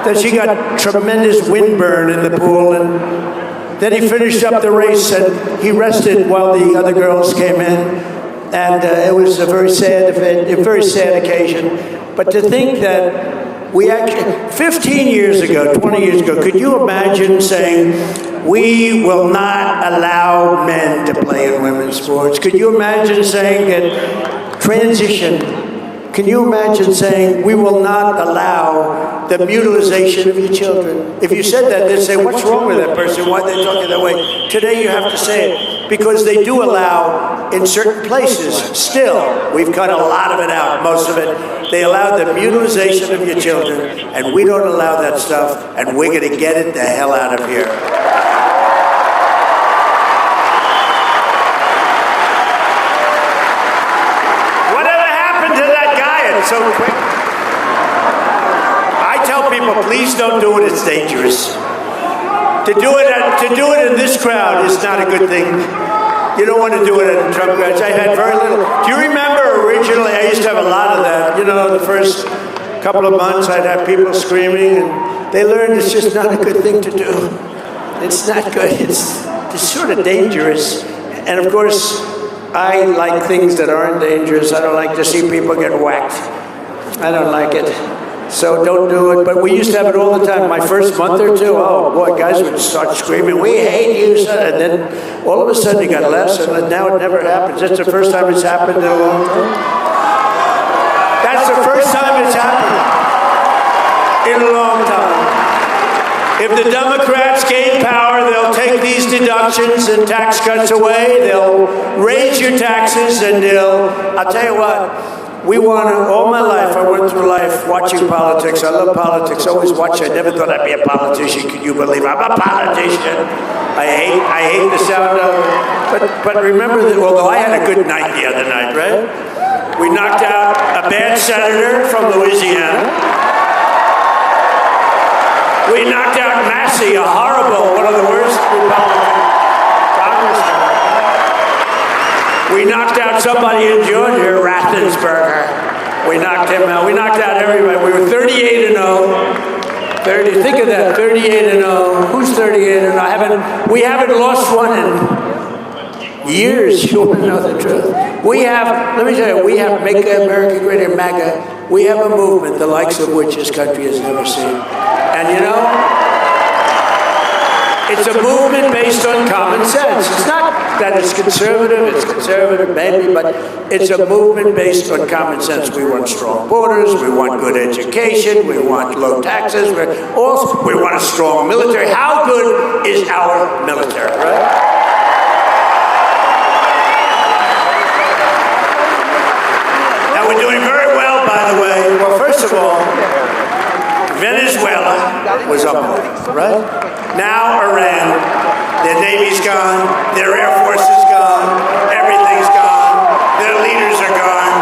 that she got tremendous windburn in the pool, and then he finished up the race and he rested while the other girls came in. And it was a very sad event, a very sad occasion. But to think that we actually, 15 years ago, 20 years ago, could you imagine saying, we will not allow men to play in women's sports? Could you imagine saying that transition? Can you imagine saying, we will not allow the mutilization of your children? If you said that, they'd say, what's wrong with that person? Why are they talking that way? Today you have to say it, because they do allow, in certain places, still, we've cut a lot of it out, most of it, they allow the mutilization of your children, and we don't allow that stuff, and we're going to get it the hell out of here. So quick. I tell people, please don't do it. It's dangerous. To do it in this crowd is not a good thing. You don't want to do it at Trump crowds. I had very little. Do you remember originally? I used to have a lot of that. You know, the first couple of months, I'd have people screaming, and they learned it's just not a good thing to do. It's not good. It's sort of dangerous. And of course, I like things that aren't dangerous. I don't like to see people get whacked. I don't like it. So don't do it. But we used to have it all the time. My first month or two, oh boy, guys would start screaming, we hate you, son. And then all of a sudden it got less, and now it never happens. That's the first time it's happened in a long time. That's the first time it's happened in a long time. If the Democrats gain power, they'll take these deductions and tax cuts away. They'll raise your taxes, and I'll tell you what, all my life, I went through life watching politics. I love politics, always watch. I never thought I'd be a politician. Can you believe I'm a politician? I hate the sound of it. But remember that, although I had a good night the other night, right? We knocked out a bad senator from Louisiana. We knocked out Massey, a horrible, one of the worst Republican congressmen. We knocked out somebody in Georgia, Raffensperger. We knocked him out. We knocked out everybody. We were 38-0. 30. Think of that, 38-0. Who's 38-0? We haven't lost one in years. You want to know the truth? We have. Let me tell you. We have Make America Great Again, MAGA. We have a movement the likes of which this country has never seen. And you know, it's a movement based on common sense. It's not that it's conservative maybe, but it's a movement based on common sense. We want strong borders, we want good education, we want low taxes, we want a strong military. How good is our military, right? Now we're doing very well, by the way. Well, first of all, Venezuela was up, right? Now Iran, their Navy's gone, their Air Force is gone, everything's gone, their leaders are gone.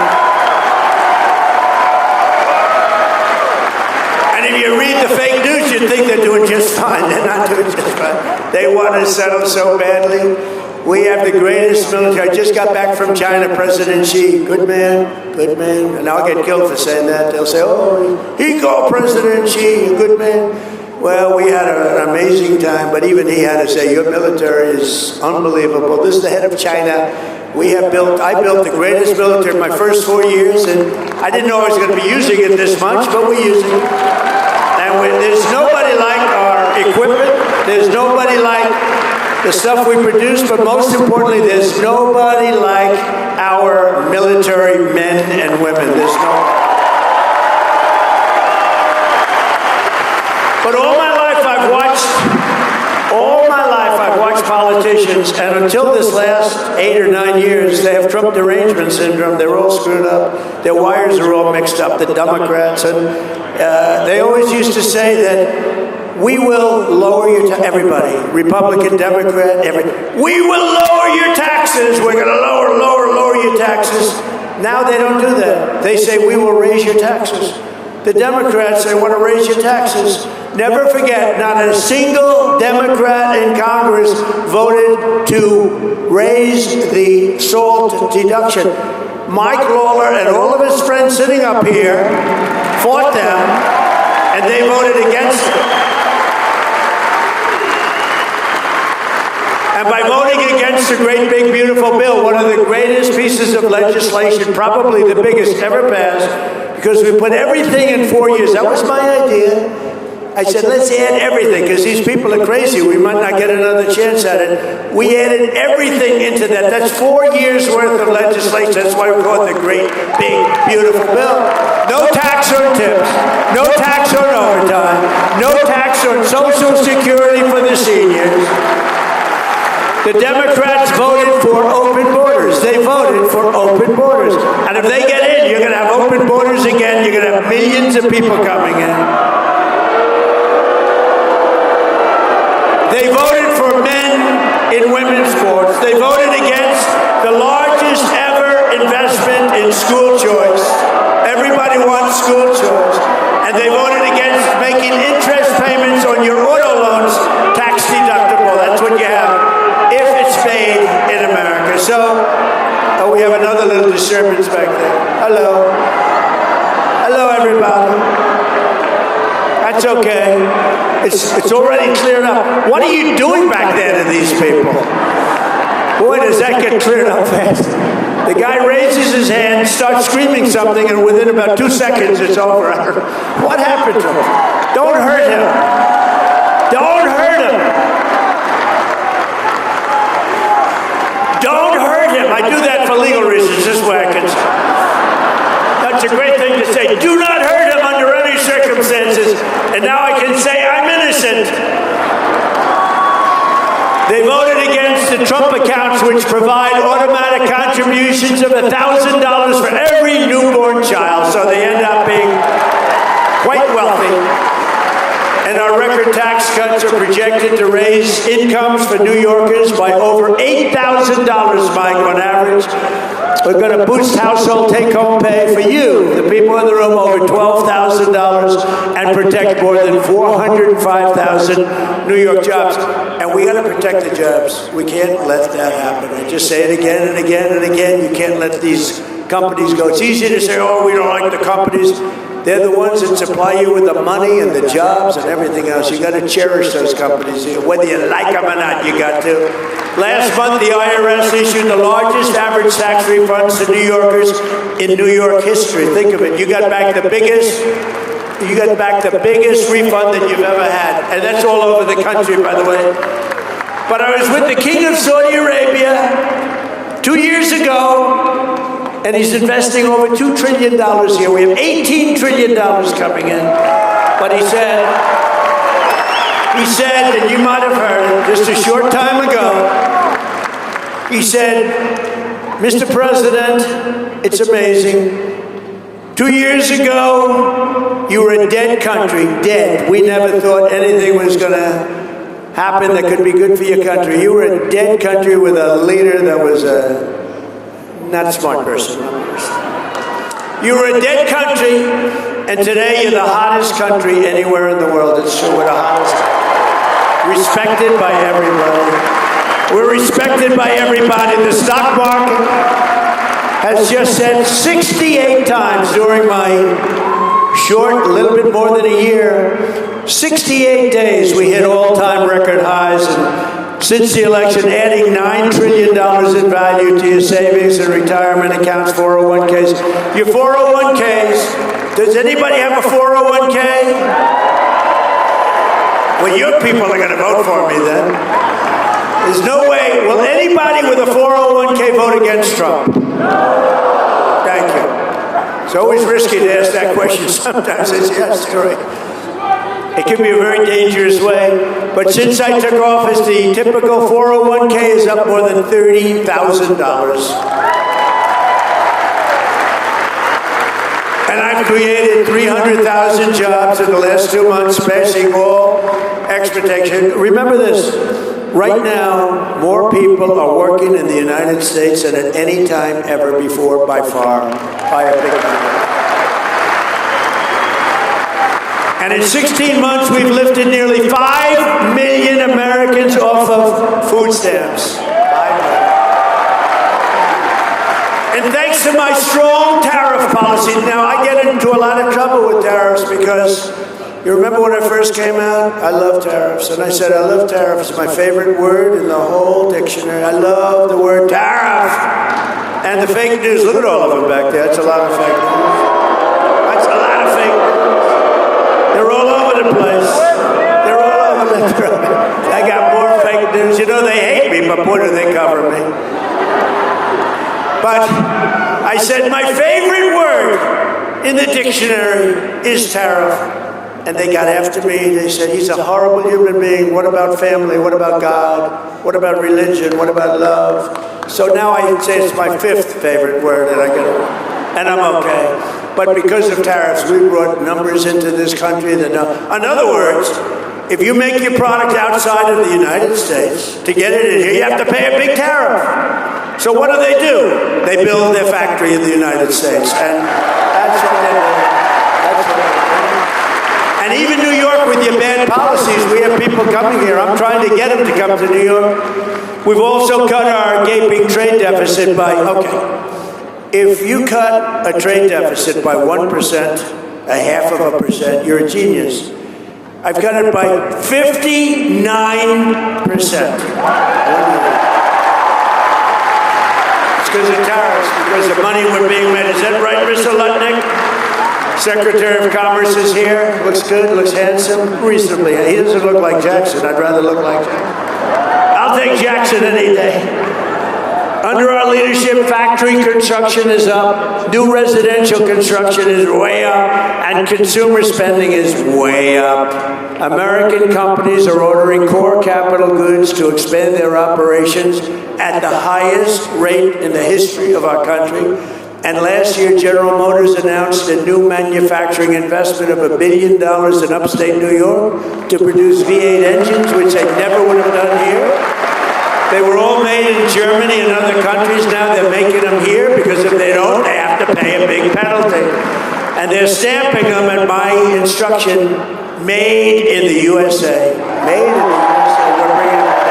And if you read the fake news, you'd think they're doing just fine. They're not doing just fine. They want to settle so badly. We have the greatest military. I just got back from China, President Xi. Good man, good man. And I'll get killed for saying that. They'll say, oh, he called President Xi a good man. Well, we had an amazing time, but even he had to say, your military is unbelievable. This is the head of China. I built the greatest military in my first 4 years, and I didn't know I was going to be using it this much, but we use it. And there's nobody like our equipment. There's nobody like the stuff we produce, but most importantly, there's nobody like our military men and women. There's no. But all my life I've watched politicians, and until this last 8 or 9 years, they have Trump derangement syndrome. They're all screwed up. Their wires are all mixed up, the Democrats. And they always used to say that we will lower your everybody, Republican, Democrat, we will lower your taxes. We're going to lower your taxes. Now they don't do that. They say we will raise your taxes. The Democrats, they want to raise your taxes. Never forget, not a single Democrat in Congress voted to raise the SALT deduction. Mike Lawler and all of his friends sitting up here fought them, and they voted against it. And by voting against the great, big, beautiful bill, one of the greatest pieces of legislation, probably the biggest ever passed, because we put everything in 4 years. That was my idea. I said, let's add everything, because these people are crazy. We might not get another chance at it. We added everything into that. That's 4 years worth of legislation. That's why we call it the great, big, beautiful bill. No tax on tips. No tax on overtime. No tax on Social Security for the seniors. The Democrats voted for open borders. They voted for open borders. And if they get in, you're going to have open borders again. You're going to have millions of people coming in. They voted for men in women's sports. They voted against the largest ever investment in school choice. Everybody wants school choice. And they voted against making interest payments on your auto loans tax deductible. That's what you have if it's made in America. So, we have another little disturbance back there. Hello. Hello, everybody. That's okay. It's already cleared up. What are you doing back there to these people? Boy, does that get cleared up fast. The guy raises his hand, starts screaming something, and within about 2 seconds, it's over. What happened to him? Don't hurt him. Don't hurt him. Don't hurt him. I do that for legal reasons. This way I can. That's a great thing to say. Do not hurt him under any circumstances. And now I can say I'm innocent. They voted against the Trump accounts, which provide automatic contributions of $1,000 for every newborn child. So they end up being quite wealthy. And our record tax cuts are projected to raise incomes for New Yorkers by over $8,000, Mike, on average. We're going to boost household take-home pay for you, the people in the room, over $12,000 and protect more than 405,000 New York jobs. And we got to protect the jobs. We can't let that happen. I just say it again and again and again. You can't let these companies go. It's easy to say, oh, we don't like the companies. They're the ones that supply you with the money and the jobs and everything else. You got to cherish those companies. Whether you like them or not, you got to. Last month, the IRS issued the largest average tax refunds to New Yorkers in New York history. Think of it. You got back the biggest refund that you've ever had. And that's all over the country, by the way. But I was with the King of Saudi Arabia 2 years ago, and he's investing over $2 trillion here. We have $18 trillion coming in. But he said, and you might have heard it just a short time ago, he said, Mr. President, it's amazing. 2 years ago, you were a dead country, dead. We never thought anything was going to happen that could be good for your country. You were a dead country with a leader that was not a smart person. You were a dead country, and today you're the hottest country anywhere in the world. It's true, we're the hottest. Respected by everybody. We're respected by everybody. The stock market has just said 68 times during my short, a little bit more than a year, 68 days we hit all-time record highs. And since the election, adding $9 trillion in value to your savings and retirement accounts, 401ks. Your 401ks, does anybody have a 401k? Well, your people are going to vote for me then. There's no way. Will anybody with a 401k vote against Trump? Thank you. It's always risky to ask that question. Sometimes it's yes, true. It can be a very dangerous way. But since I took office, the typical 401k is up more than $30,000. And I've created 300,000 jobs in the last 2 months, passing all expectation. Remember this. Right now, more people are working in the United States than at any time ever before, by far, by a big number. And in 16 months, we've lifted nearly 5 million Americans off of food stamps. And thanks to my strong tariff policy, now I get into a lot of trouble with tariffs because you remember when I first came out? I love tariffs. And I said, I love tariffs. It's my favorite word in the whole dictionary. I love the word tariff. And the fake news, look at all of them back there. That's a lot of fake news. That's a lot of fake news. They're all over the place. They're all over the place. I got more fake news. You know, they hate me, but boy, do they cover me. But I said, my favorite word in the dictionary is tariff. And they got after me. They said, he's a horrible human being. What about family? What about God? What about religion? What about love? So now I say it's my fifth favorite word, and I get it. And I'm okay. But because of tariffs, we brought numbers into this country that know. In other words, if you make your product outside of the United States, to get it in here, you have to pay a big tariff. So what do? They build their factory in the United States. And that's what they do. And even New York, with your bad policies, we have people coming here. I'm trying to get them to come to New York. We've also cut our gaping trade deficit by, if you cut a trade deficit by 1%, a half of a percent, you're a genius. I've cut it by 59%. It's because of tariffs, because the money we're being made. Is that right, Mr. Lutnick? Secretary of Commerce is here. Looks good, looks handsome, reasonably. He doesn't look like Jackson. I'd rather look like Jackson. I'll take Jackson any day. Under our leadership, factory construction is up, new residential construction is way up, and consumer spending is way up. American companies are ordering core capital goods to expand their operations at the highest rate in the history of our country. And last year, General Motors announced a new manufacturing investment of $1 billion in upstate New York to produce V8 engines, which they never would have done here. They were all made in Germany and other countries. Now they're making them here because if they don't, they have to pay a big penalty. And they're stamping them at my instruction, made in the USA. Made in the USA. We're bringing it back.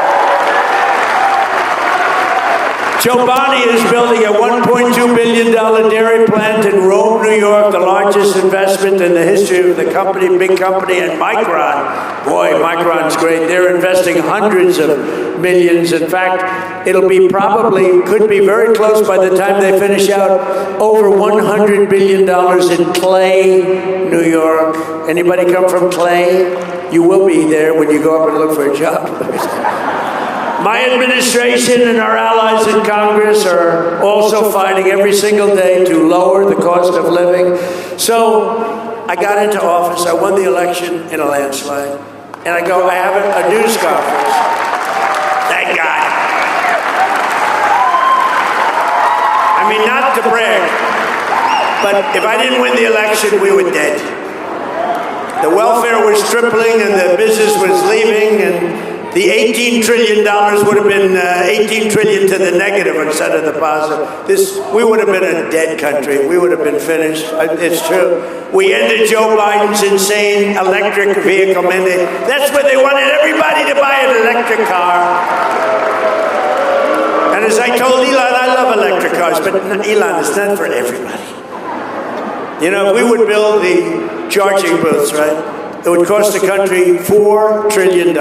Joe Bonney is building a $1.2 billion dairy plant in Rome, New York, the largest investment in the history of the company, big company, and Micron. Boy, Micron's great. They're investing hundreds of millions. In fact, it'll be could be very close by the time they finish out, over $100 billion in Clay, New York. Anybody come from Clay? You will be there when you go up and look for a job. My administration and our allies in Congress are also fighting every single day to lower the cost of living. So I got into office, I won the election in a landslide, and I have a news conference. Thank God. I mean, not to brag, but if I didn't win the election, we were dead. The welfare was tripling and the business was leaving, and the $18 trillion would have been 18 trillion to the negative instead of the positive. We would have been a dead country. We would have been finished. It's true. We ended Joe Biden's insane electric vehicle mandate. That's where they wanted everybody to buy an electric car. And as I told Elon, I love electric cars, but Elon, it's not for everybody. You know, we would build the charging booths, right? It would cost the country $4 trillion.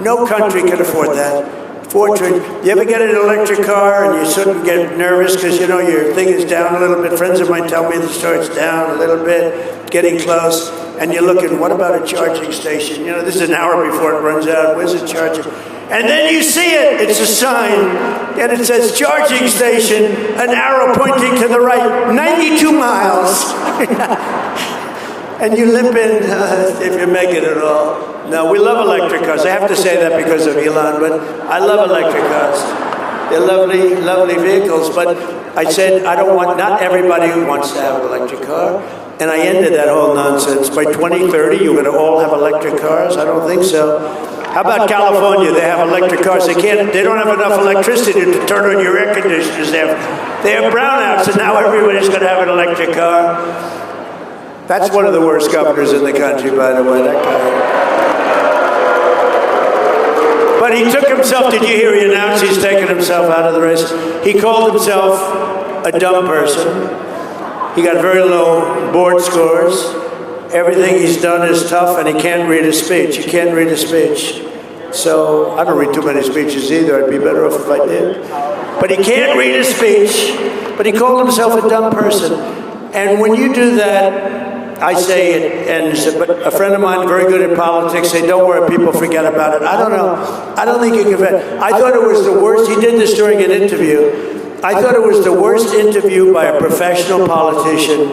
No country can afford that. $4 trillion. You ever get an electric car and you shouldn't get nervous because, you know, your thing is down a little bit? Friends of mine tell me the starts down a little bit, getting close, and you're looking, what about a charging station? You know, this is an hour before it runs out. Where's the charging? And then you see it. It's a sign, and it says charging station, an arrow pointing to the right, 92 miles. And you limp in if you make it at all. No, we love electric cars. I have to say that because of Elon, but I love electric cars. They're lovely, lovely vehicles. But I said, not everybody wants to have an electric car. And I ended that whole nonsense. By 2030, you're going to all have electric cars? I don't think so. How about California? They have electric cars. They don't have enough electricity to turn on your air conditioners. They have brownouts, and now everybody's going to have an electric car. That's one of the worst governors in the country, by the way, that guy. But he took himself, did you hear he announced he's taken himself out of the race? He called himself a dumb person. He got very low board scores. Everything he's done is tough, and he can't read a speech. He can't read a speech. So I don't read too many speeches either. I'd be better off if I did. But he can't read a speech, but he called himself a dumb person. And when you do that, I say it, but a friend of mine, very good at politics, say, don't worry, people forget about it. I don't know. I don't think he can forget. I thought it was the worst. He did this during an interview. I thought it was the worst interview by a professional politician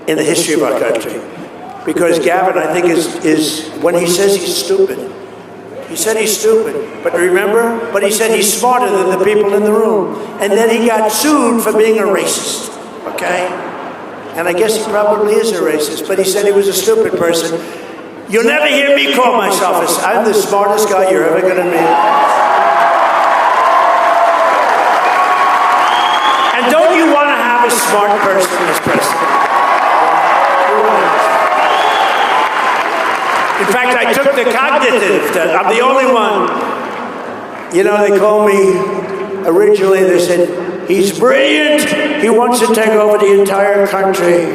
in the history of our country. Because Gavin, I think, is when he says he's stupid. He said he's stupid. But remember? But he said he's smarter than the people in the room. And then he got sued for being a racist. Okay? And I guess he probably is a racist, but he said he was a stupid person. You'll never hear me call myself I'm the smartest guy you're ever going to meet. And don't you want to have a smart person as president? In fact, I took the cognitive test. I'm the only one. You know, they called me, originally they said, he's brilliant. He wants to take over the entire country.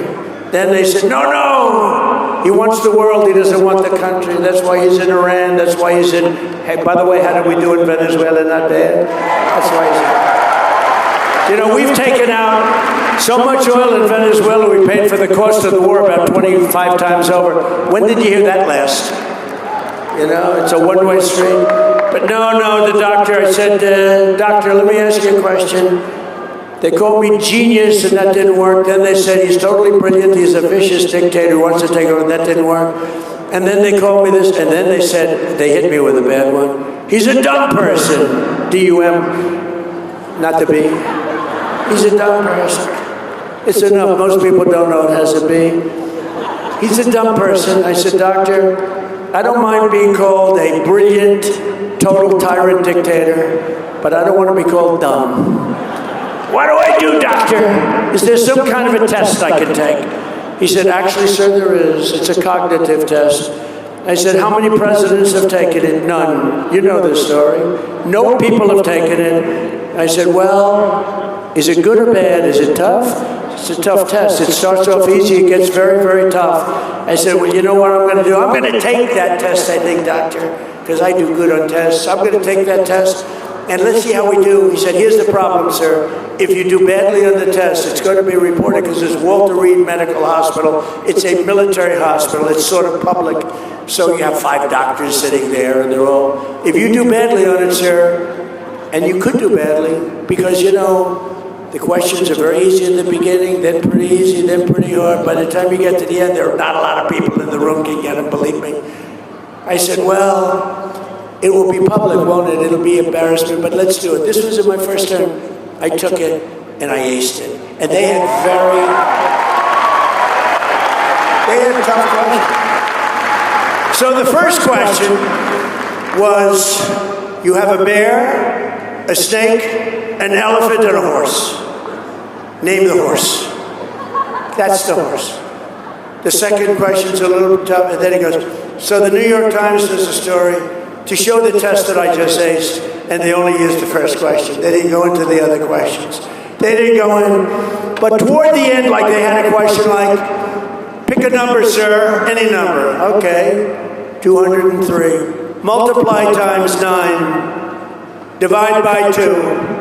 Then they said, no. He wants the world. He doesn't want the country. That's why he's in Iran. That's why he's in... Hey, by the way, how did we do in Venezuela? Not bad. That's why he's in... You know, we've taken out so much oil in Venezuela, we paid for the cost of the war about 25 times over. When did you hear that last? You know, it's a one-way street. But no, the doctor, I said, doctor, let me ask you a question. They called me genius, and that didn't work. Then they said he's totally brilliant. He's a vicious dictator who wants to take over. That didn't work. And then they called me this, and then they said, they hit me with a bad one. He's a dumb person. D-U-M, not the B. He's a dumb person. It's enough. Most people don't know it has a B. He's a dumb person. I said, doctor, I don't mind being called a brilliant, total tyrant dictator, but I don't want to be called dumb. What do I do, doctor? Is there some kind of a test I can take? He said, actually, sir, there is. It's a cognitive test. I said, how many presidents have taken it? None. You know this story. No people have taken it. I said, well, is it good or bad? Is it tough? It's a tough test. It starts off easy. It gets very, very tough. I said, well, you know what I'm going to do? I'm going to take that test, I think, doctor, because I do good on tests. I'm going to take that test, and let's see how we do. He said, here's the problem, sir. If you do badly on the test, it's going to be reported because it's Walter Reed Medical Hospital. It's a military hospital. It's sort of public. So you have 5 doctors sitting there, and they're all, if you do badly on it, sir, and you could do badly, because, you know, the questions are very easy in the beginning, then pretty easy, then pretty hard. By the time you get to the end, there are not a lot of people in the room can get them, believe me. I said, well, it will be public, won't it? It'll be embarrassment, but let's do it. This was in my first term. I took it, and I aced it. And they had tough questions. So the first question was, you have a bear, a snake, an elephant, and a horse. Name the horse. That's the horse. The second question's a little tough, and then he goes, so the New York Times does a story to show the test that I just aced, and they only used the first question. They didn't go into the other questions. They didn't go in, but toward the end, like they had a question like, pick a number, sir, any number. Okay, 203. Multiply times 9. Divide by 2.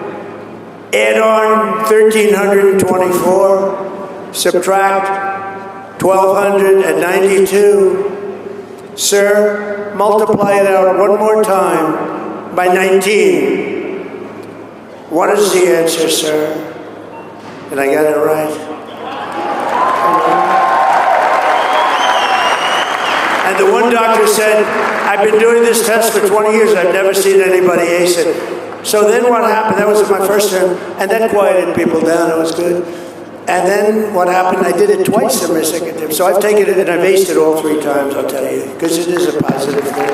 Add on 1,324, subtract 1,292. Sir, multiply it out one more time by 19. What is the answer, sir? And I got it right. And the one doctor said, I've been doing this test for 20 years. I've never seen anybody ace it. So then what happened, that was my first term, and that quieted people down, it was good. And then what happened, I did it twice in my second term. So I've taken it and I've aced it all 3 times, I'll tell you, because it is a positive thing.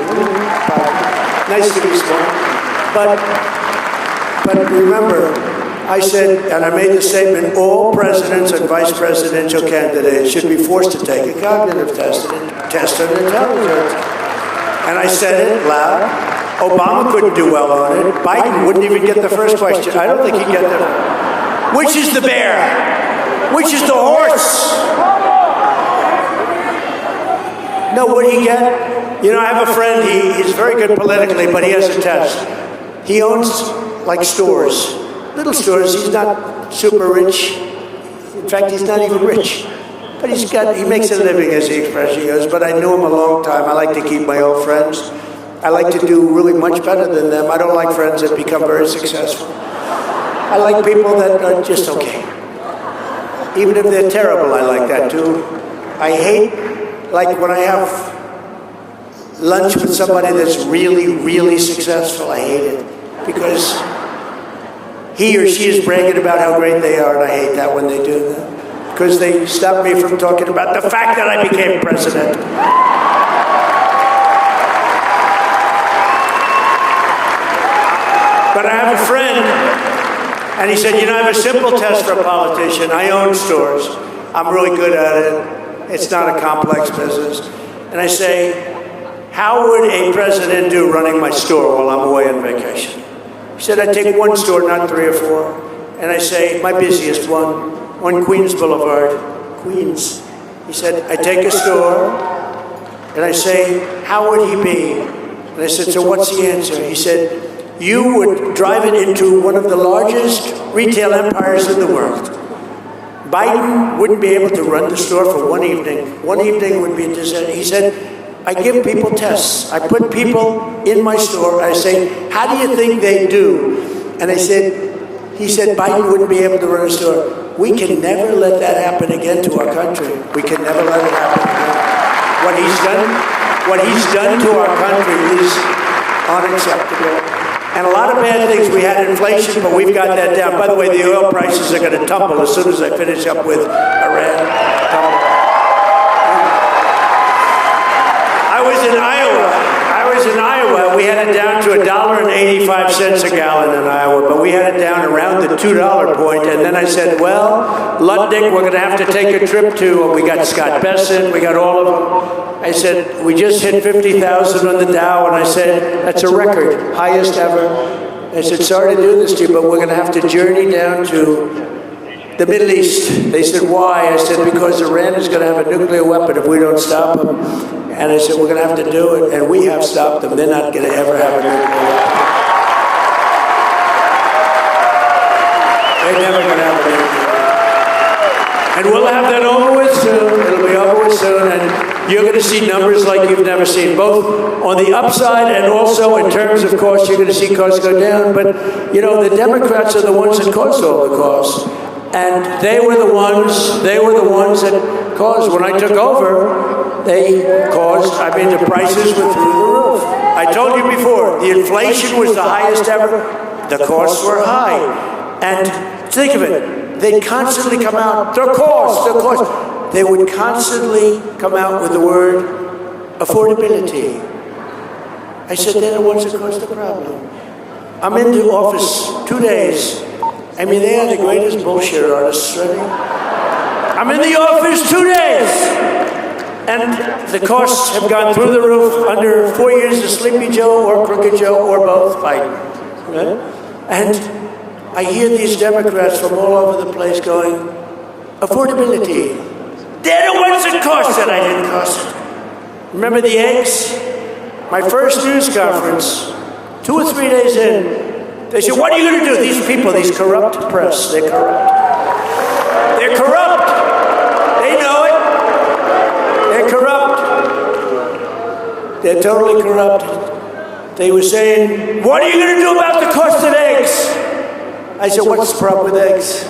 Nice to be smart. But remember, I said, and I made the statement, all presidents and vice presidential candidates should be forced to take a cognitive test on intelligence. And I said it loud. Obama couldn't do well on it. Biden wouldn't even get the first question. I don't think he'd get the... Which is the bear? Which is the horse? No, what do you get? You know, I have a friend, he's very good politically, but he has a test. He owns, like, stores. Little stores. He's not super rich. In fact, he's not even rich. But he makes a living, as the expression goes. But I knew him a long time. I like to keep my old friends. I like to do really much better than them. I don't like friends that become very successful. I like people that are just okay. Even if they're terrible, I like that too. I hate, like when I have lunch with somebody that's really, really successful, I hate it. Because he or she is bragging about how great they are, and I hate that when they do that. Because they stop me from talking about the fact that I became president. But I have a friend, and he said, you know, I have a simple test for a politician. I own stores. I'm really good at it. It's not a complex business. And I say, how would a president do running my store while I'm away on vacation? He said, I take one store, not 3 or 4. And I say, my busiest one, on Queens Boulevard, Queens. He said, I take a store, and I say, how would he be? And I said, so what's the answer? He said, you would drive it into one of the largest retail empires in the world. Biden wouldn't be able to run the store for one evening. One evening would be a disaster. He said, I give people tests. I put people in my store. I say, how do you think they do? And he said, Biden wouldn't be able to run a store. We can never let that happen again to our country. We can never let it happen again. What he's done to our country is unacceptable. And a lot of bad things. We had inflation, but we've got that down. By the way, the oil prices are going to tumble as soon as I finish up with Iran. I I was in Iowa. We had it down to $1.85 a gallon in Iowa, but we had it down around the $2 point. And then I said, well, Ludwig, we're going to have to take a trip to, we got Scott Bessent, we got all of them. I said, we just hit 50,000 on the Dow, and I said, that's a record, highest ever. I said, sorry to do this to you, but we're going to have to journey down to the Middle East. They said, why? I said, because Iran is going to have a nuclear weapon if we don't stop them. And I said, we're going to have to do it, and we have stopped them. They're not going to ever have a nuclear weapon. They're never going to have a nuclear weapon. And we'll have that over with soon. It'll be over with soon, and you're going to see numbers like you've never seen, both on the upside and also in terms of costs. You're going to see costs go down. But, you know, the Democrats are the ones that caused all the costs. And they were the ones that caused, when I took over, they caused, the prices were through the roof. I told you before, the inflation was the highest ever. The costs were high. And think of it, they'd constantly come out, the cost. They would constantly come out with the word affordability. I said, they're the ones that caused the problem. I'm in the office 2 days. They are the greatest bullshit artists, right? I'm in the office 2 days, and the costs have gone through the roof. Under 4 years of Sleepy Joe or Crooked Joe or both fighting. Right? And I hear these Democrats from all over the place going, affordability. They're the ones that cost it. I didn't cost it. Remember the eggs? My first news conference, 2 or 3 days in, they said, what are you going to do? These people, these corrupt press, they're corrupt. They're corrupt. They know it. They're corrupt. They're totally corrupt. They were saying, what are you going to do about the cost of eggs? I said, what's the problem with eggs?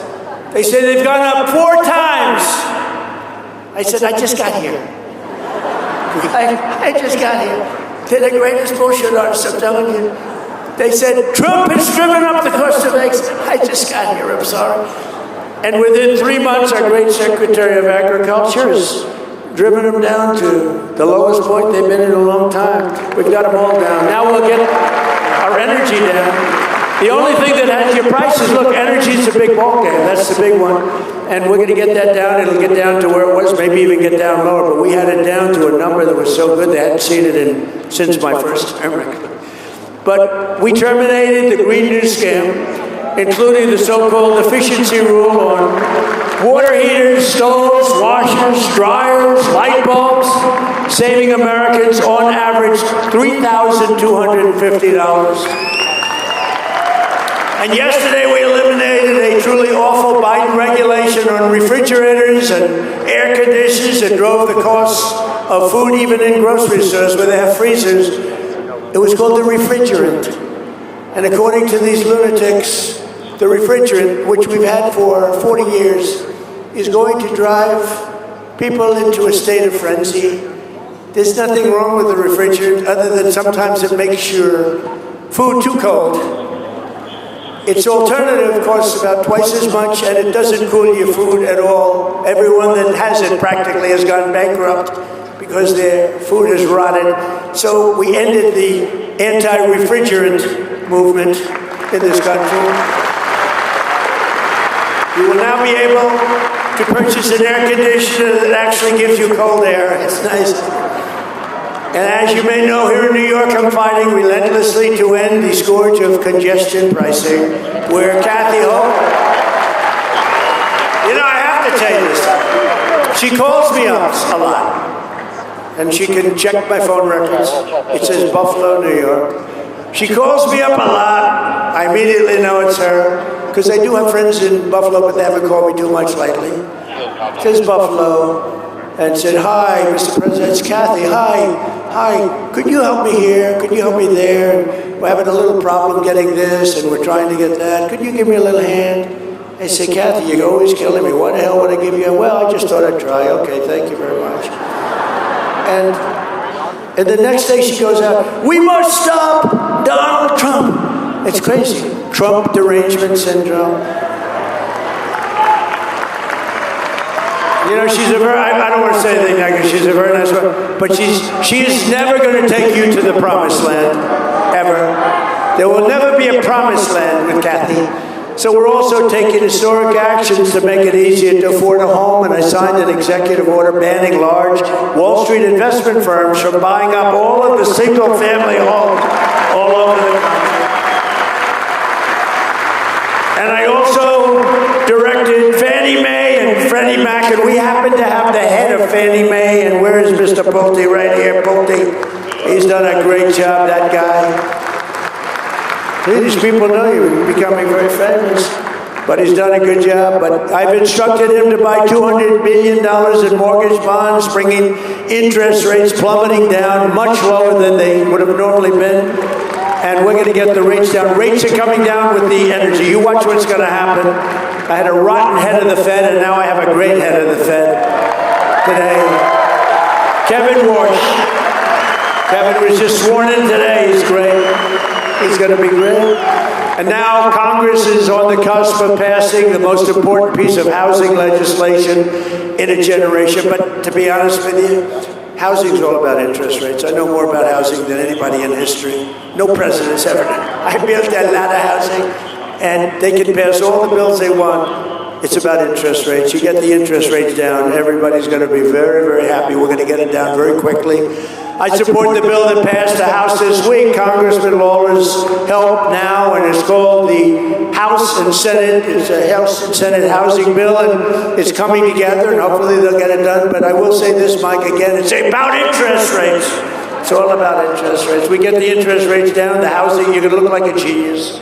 They said, they've gone up 4 times. I said, I just got here. I just got here. They're the greatest bullshit artists, I'm telling you. They said, Trump has driven up the cost of eggs. I just got here, I'm sorry. And within 3 months, our great Secretary of Agriculture has driven them down to the lowest point they've been in a long time. We've got them all down. Now we'll get our energy down. The only thing that has your prices, look, energy is a big ball game. That's the big one. And we're going to get that down. It'll get down to where it was, maybe even get down lower. But we had it down to a number that was so good they hadn't seen it since my first term. But we terminated the Green New Scam, including the so-called efficiency rule on water heaters, stoves, washers, dryers, light bulbs, saving Americans on average $3,250. And yesterday we eliminated a truly awful Biden regulation on refrigerators and air conditioners that drove the costs of food even in grocery stores where they have freezers. It was called the refrigerant. And according to these lunatics, the refrigerant, which we've had for 40 years, is going to drive people into a state of frenzy. There's nothing wrong with the refrigerant other than sometimes it makes your food too cold. Its alternative costs about twice as much, and it doesn't cool your food at all. Everyone that has it practically has gone bankrupt because their food is rotted. So we ended the anti-refrigerant movement in this country. You will now be able to purchase an air conditioner that actually gives you cold air. It's nice. And as you may know, here in New York, I'm fighting relentlessly to end the scourge of congestion pricing, where Kathy Hope, I have to tell you this. She calls me up a lot, and she can check my phone records. It says Buffalo, New York. She calls me up a lot. I immediately know it's her, because I do have friends in Buffalo, but they haven't called me too much lately. It says Buffalo. And said, hi, Mr. President, it's Kathy. Hi, could you help me here? Could you help me there? We're having a little problem getting this, and we're trying to get that. Could you give me a little hand? I said, Kathy, you're always killing me. What the hell would I give you? Well, I just thought I'd try. Okay, thank you very much. And the next day she goes out, we must stop Donald Trump. It's crazy. Trump derangement syndrome. You know, she's a very, I don't want to say anything negative, she's a very nice woman, but she is never going to take you to the promised land, ever. There will never be a promised land with Kathy. So we're also taking historic actions to make it easier to afford a home, and I signed an executive order banning large Wall Street investment firms from buying up all of the single-family homes all over the country. And I also directed Fannie Mae and Freddie Mac, and we happen to have the head of Fannie Mae, and where is Mr. Pulte? Right here, Pulte. He's done a great job, that guy. These people know you. He's becoming very famous, but he's done a good job. But I've instructed him to buy $200 billion in mortgage bonds, bringing interest rates plummeting down much lower than they would have normally been. And we're going to get the rates down. Rates are coming down with the energy. You watch what's going to happen. I had a rotten head of the Fed, and now I have a great head of the Fed today. Kevin Warsh. Kevin was just sworn in today. He's great. He's going to be great. And now Congress is on the cusp of passing the most important piece of housing legislation in a generation. But to be honest with you, housing is all about interest rates. I know more about housing than anybody in history. No president's ever. I built a lot of housing, and they can pass all the bills they want. It's about interest rates. You get the interest rates down, everybody's going to be very, very happy. We're going to get it down very quickly. I support the bill that passed the House this week, Congressman Lawler's help now, and it's called the House and Senate. It's a House and Senate housing bill, and it's coming together, and hopefully they'll get it done. But I will say this, Mike, again, it's about interest rates. It's all about interest rates. We get the interest rates down, the housing, you're going to look like a genius.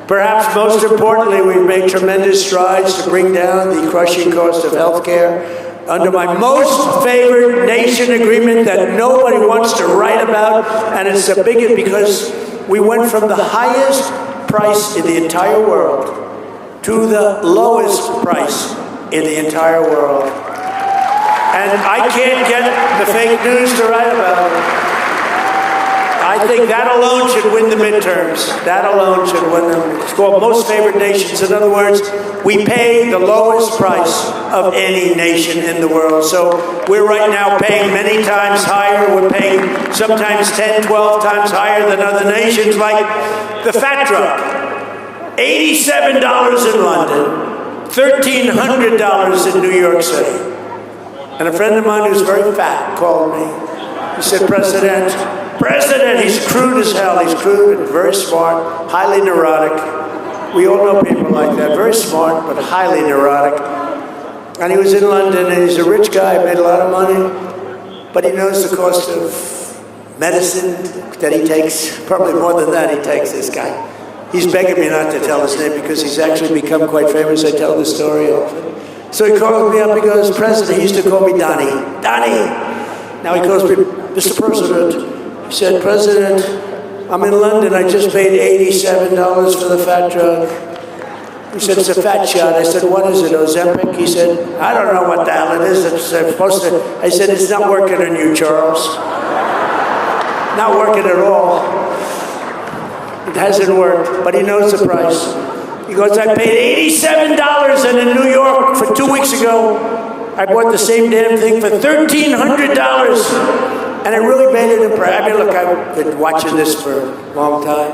Perhaps most importantly, we've made tremendous strides to bring down the crushing cost of health care. Under my most favored nation agreement that nobody wants to write about, and it's a big because we went from the highest price in the entire world to the lowest price in the entire world. And I can't get the fake news to write about it. I think that alone should win the midterms. That alone should win them. It's called most favored nations. In other words, we pay the lowest price of any nation in the world. So we're right now paying many times higher. We're paying sometimes 10, 12 times higher than other nations, like the fat drug. $87 in London, $1,300 in New York City. And a friend of mine who's very fat called me. He said, President, he's crude as hell. He's crude and very smart, highly neurotic. We all know people like that. Very smart, but highly neurotic. And he was in London, and he's a rich guy, made a lot of money, but he knows the cost of medicine that he takes, probably more than that he takes, this guy. He's begging me not to tell his name because he's actually become quite famous. I tell the story often. So he calls me up, he goes, President, he used to call me Donnie. Now he calls me, Mr. President. He said, President, I'm in London. I just paid $87 for the fat drug. He said, it's a fat shot. I said, what is it, Ozempic? He said, I don't know what the hell it is. It's supposed to. I said, it's not working on you, Charles. Not working at all. It hasn't worked, but he knows the price. He goes, I paid $87, and in New York for 2 weeks ago, I bought the same damn thing for $1,300. And it really made an impression. I mean, look, I've been watching this for a long time.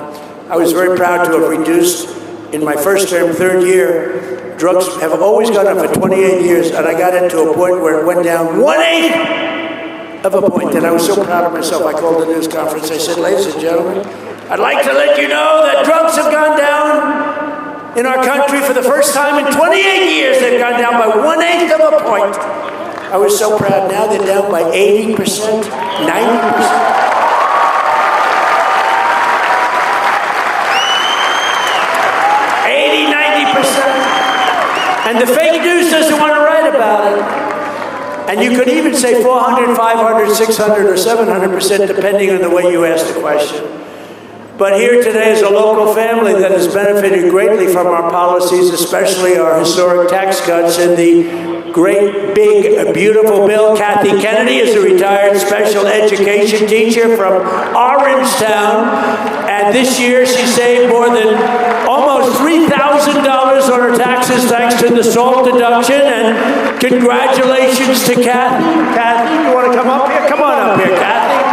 I was very proud to have reduced, in my first term, third year, drugs have always gone up for 28 years, and I got into a point where it went down 1/8 of a point, and I was so proud of myself. I called the news conference. I said, ladies and gentlemen, I'd like to let you know that drugs have gone down in our country for the first time in 28 years. They've gone down by 1/8 of a point. I was so proud. Now they're down by 80%, 90%. 80-90%. And the fake news doesn't want to write about it. And you could even say 400, 500, 600, or 700%, depending on the way you ask the question. But here today is a local family that has benefited greatly from our policies, especially our historic tax cuts and the great, big, beautiful bill. Kathy Kennedy is a retired special education teacher from Orangetown. And this year she saved more than almost $3,000 less on our taxes thanks to the SALT deduction, and congratulations to Kathy. Kathy, you want to come up here? Come on up here, Kathy.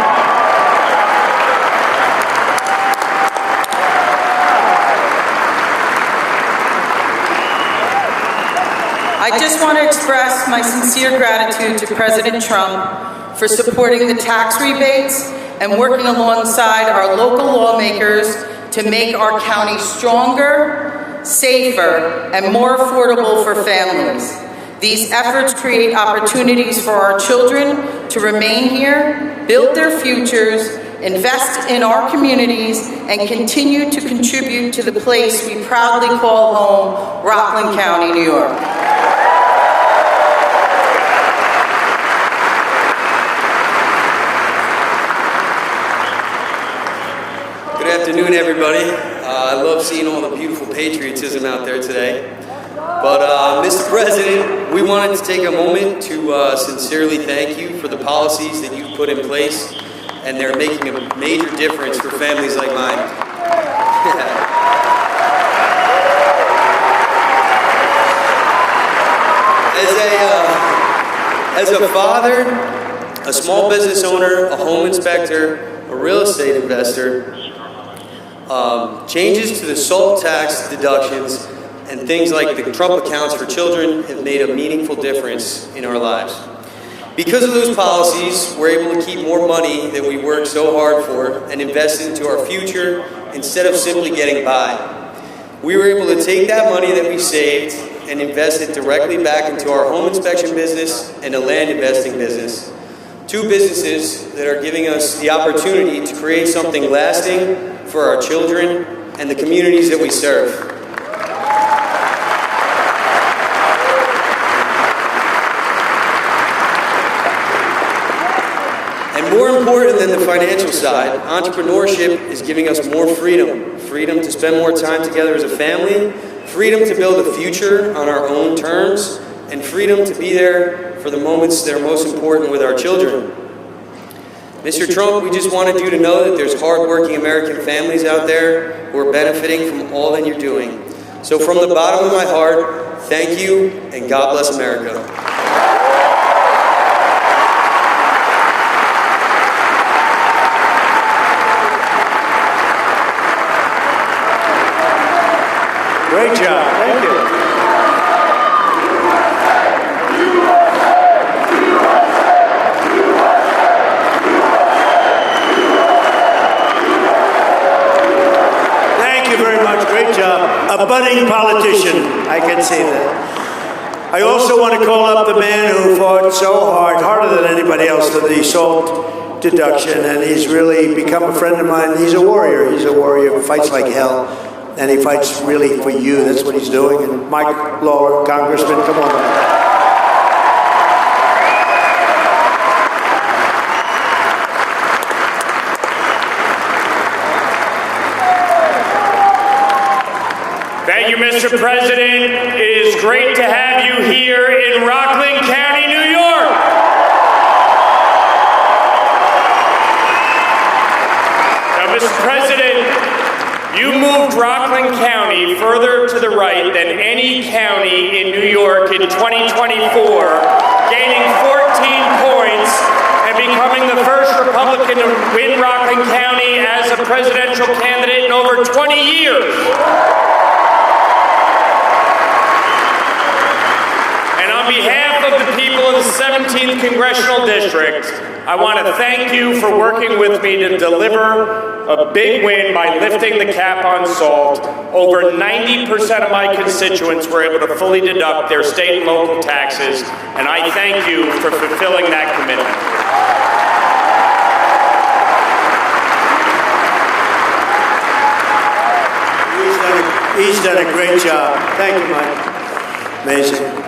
I just want to express my sincere gratitude to President Trump for supporting the tax rebates and working alongside our local lawmakers to make our county stronger, safer, and more affordable for families. These efforts create opportunities for our children to remain here, build their futures, invest in our communities, and continue to contribute to the place we proudly call home, Rockland County, New York. Good afternoon, everybody. I love seeing all the beautiful patriotism out there today. But, Mr. President, we wanted to take a moment to sincerely thank you for the policies that you've put in place, and they're making a major difference for families like mine. As a father, a small business owner, a home inspector, a real estate investor, changes to the SALT tax deductions and things like the Trump accounts for children have made a meaningful difference in our lives. Because of those policies, we're able to keep more money that we work so hard for and invest into our future instead of simply getting by. We were able to take that money that we saved and invest it directly back into our home inspection business and a land investing business. Two businesses that are giving us the opportunity to create something lasting for our children and the communities that we serve. And more important than the financial side, entrepreneurship is giving us more freedom. Freedom to spend more time together as a family, freedom to build a future on our own terms, and freedom to be there for the moments that are most important with our children. Mr. Trump, we just wanted you to know that there's hardworking American families out there who are benefiting from all that you're doing. So from the bottom of my heart, thank you, and God bless America. Great job. Thank you. A budding politician, I can say that. I also want to call up the man who fought so hard, harder than anybody else, for the SALT deduction, and he's really become a friend of mine. He's a warrior. He's a warrior who fights like hell, and he fights really for you. That's what he's doing. And Mike Lawler, Congressman, come on. Thank you, Mr. President. It is great to have you here in Rockland County, New York. Now, Mr. President, you moved Rockland County further to the right than any county in New York in 2024, gaining 14 points and becoming the first Republican to win Rockland County as a presidential candidate in over 20 years. On behalf of the people of the 17th Congressional District, I want to thank you for working with me to deliver a big win by lifting the cap on SALT. Over 90% of my constituents were able to fully deduct their state and local taxes, and I thank you for fulfilling that commitment. He's done a great job. Thank you, Mike. Amazing.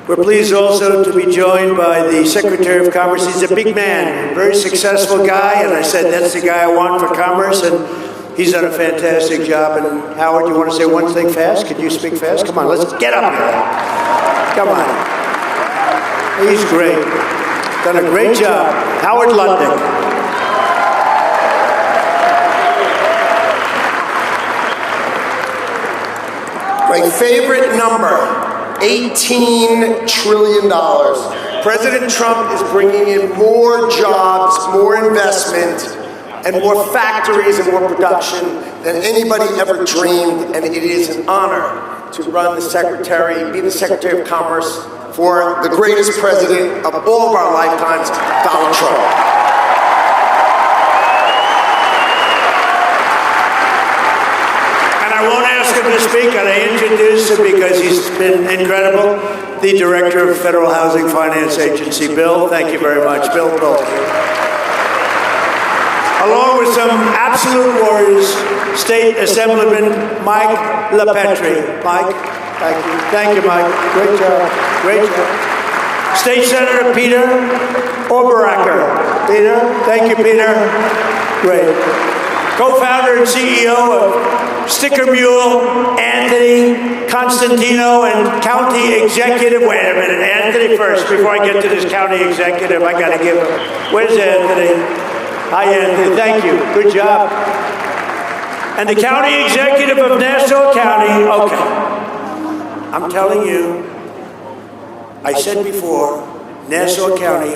We're pleased also to be joined by the Secretary of Commerce. He's a big man, very successful guy, and I said, that's the guy I want for Commerce, and he's done a fantastic job. And Howard, you want to say one thing fast? Could you speak fast? Come on, let's get up here. Come on. He's great. Done a great job. Howard Lutnick. My favorite number, $18 trillion. President Trump is bringing in more jobs, more investment, and more factories and more production than anybody ever dreamed, and it is an honor to run be the Secretary of Commerce for the greatest president of all of our lifetimes, Donald Trump. And I won't ask him to speak, and I introduce him because he's been incredible. The Director of Federal Housing Finance Agency, Bill. Thank you very much, Bill. Along with some absolute warriors, State Assemblyman Mike LaPetrie. Mike, thank you. Thank you, Mike. Great job. Great job. State Senator Peter Oberacker. Peter, thank you, Peter. Great. Co-founder and CEO of Sticker Mule, Anthony Constantino, and County Executive. Wait a minute, Anthony first. Before I get to this County Executive, I got to give him. Where's Anthony? Hi, Anthony. Thank you. Good job. And the County Executive of Nassau County. Okay. I'm telling you, I said before, Nassau County,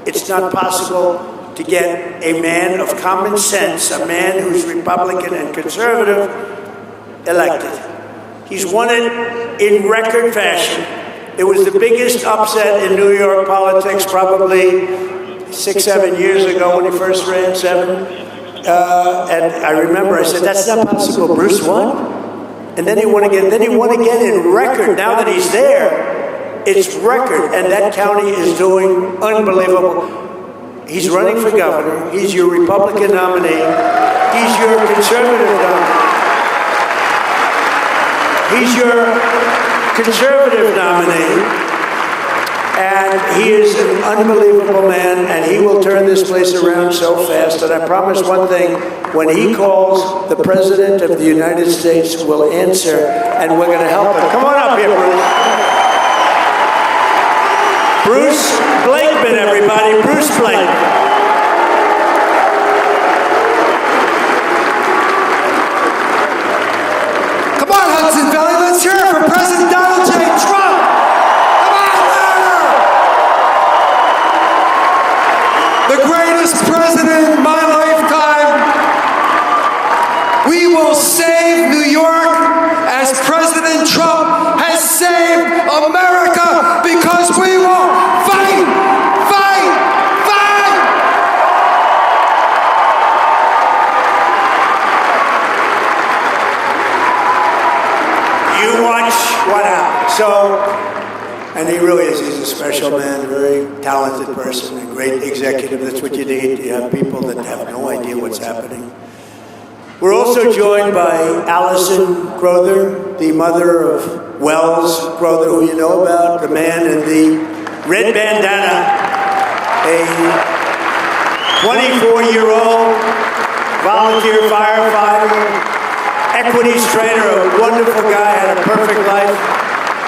it's not possible to get a man of common sense, a man who's Republican and conservative, elected. He's won it in record fashion. It was the biggest upset in New York politics probably 6-7 years ago when he first ran, 7. And I remember I said, that's not possible. Bruce won? And then he won again. Then he won again in record. Now that he's there, it's record. And that county is doing unbelievable. He's running for governor. He's your Republican nominee. He's your conservative nominee. He's your conservative nominee. And he is an unbelievable man, and he will turn this place around so fast. And I promise one thing, when he calls, the President of the United States will answer, and we're going to help him. Come on up here, Bruce. Bruce Blakeman, everybody. Bruce Blakeman. Come on, Hudson Valley, let's hear it for President Donald J. Trump. The greatest president in my lifetime. We will save New York as President Trump has saved America, because we will fight, fight, fight. You watch what happens. So, and he really is. He's a special man, a very talented person, a great executive. That's what you need. You have people that have no idea what's happening. We're also joined by Allison Crowther, the mother of Wells Crowther, who you know about, the man in the red bandana, a 24-year-old volunteer firefighter, equities trader, a wonderful guy, had a perfect life.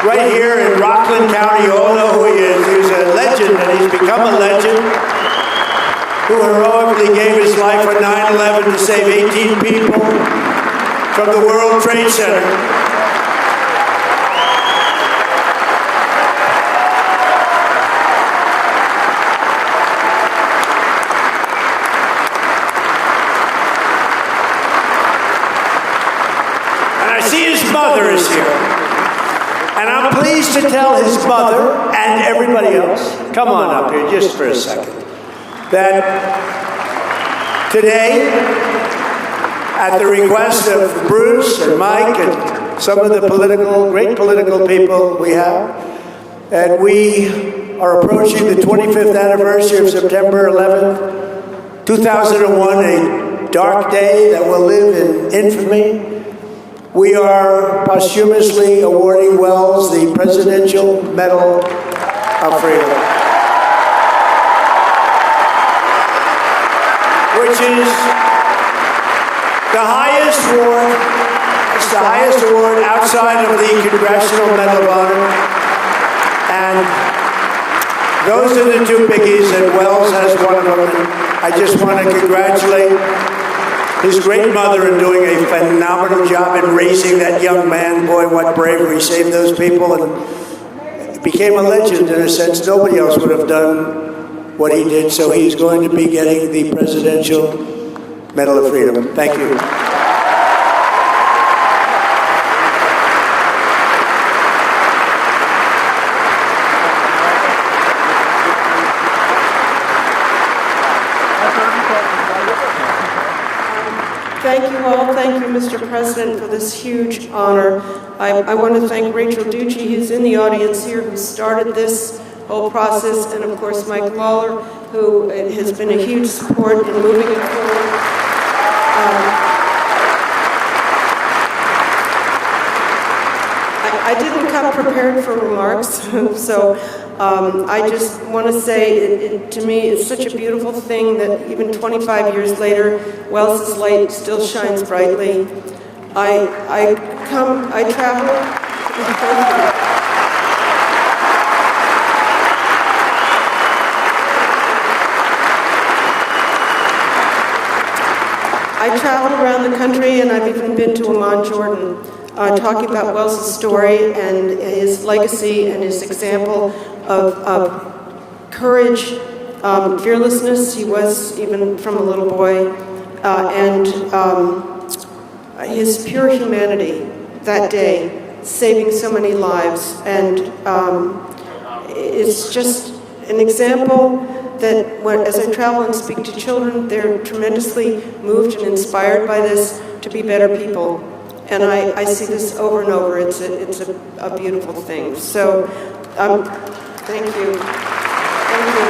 Right here in Rockland County, you all know who he is. He's a legend, and he's become a legend, who heroically gave his life on 9/11 to save 18 people from the World Trade Center. And I see his mother is here. And I'm pleased to tell his mother and everybody else, come on up here just for a second, that today, at the request of Bruce and Mike and some of the great political people we have, and we are approaching the 25th anniversary of September 11th, 2001, a dark day that will live in infamy. We are posthumously awarding Wells the Presidential Medal of Freedom, which is the highest award. It's the highest award outside of the Congressional Medal of Honor. And those are the two biggies, and Wells has one of them. I just want to congratulate his great mother in doing a phenomenal job in raising that young man. Boy, what bravery, saved those people and became a legend in a sense. Nobody else would have done what he did, so he's going to be getting the Presidential Medal of Freedom. Thank you. Thank you all. Thank you, Mr. President, for this huge honor. I want to thank Rachel Ducci, who's in the audience here, who started this whole process, and of course Mike Lawler, who has been a huge support in moving it forward. I didn't come prepared for remarks, so I just want to say, to me, it's such a beautiful thing that even 25 years later, Wells's light still shines brightly. I travel. I traveled around the country, and I've even been to Amman, Jordan, talking about Wells's story and his legacy and his example of courage, fearlessness. He was even from a little boy, and his pure humanity that day, saving so many lives. And it's just an example that as I travel and speak to children, they're tremendously moved and inspired by this to be better people. And I see this over and over. It's a beautiful thing. So, thank you. Thank you.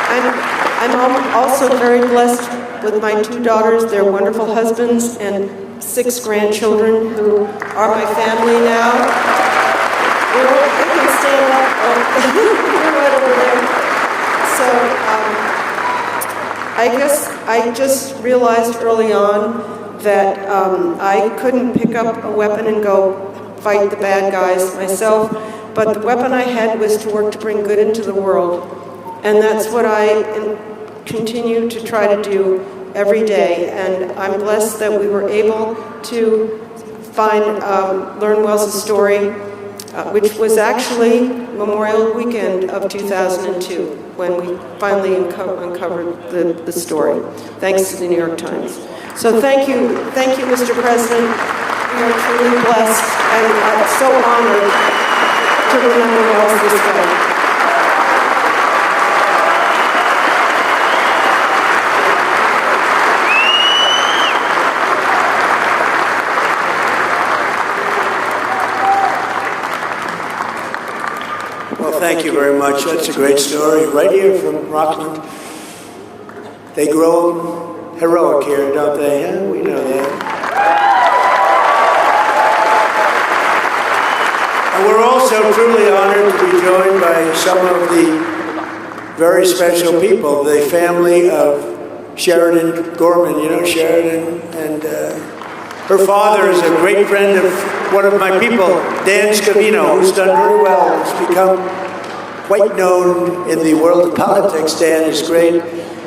Thank you. I'm also very blessed with my 2 daughters, their wonderful husbands, and 6 grandchildren who are my family now. They can stand up. They're right over there. So I guess I just realized early on that I couldn't pick up a weapon and go fight the bad guys myself, but the weapon I had was to work to bring good into the world. And that's what I continue to try to do every day. And I'm blessed that we were able to learn Wells's story, which was actually Memorial Weekend of 2002, when we finally uncovered the story, thanks to the New York Times. So thank you, Mr. President. We are truly blessed and so honored to remember Wells this way. Thank you very much. That's a great story. Right here from Rockland. They grow heroic here, don't they? Yeah, we know that. And we're also truly honored to be joined by some of the very special people, the family of Sheridan Gorman. You know Sheridan, and her father is a great friend of one of my people, Dan Scavino, who's done very well. He's become quite known in the world of politics. Dan is great,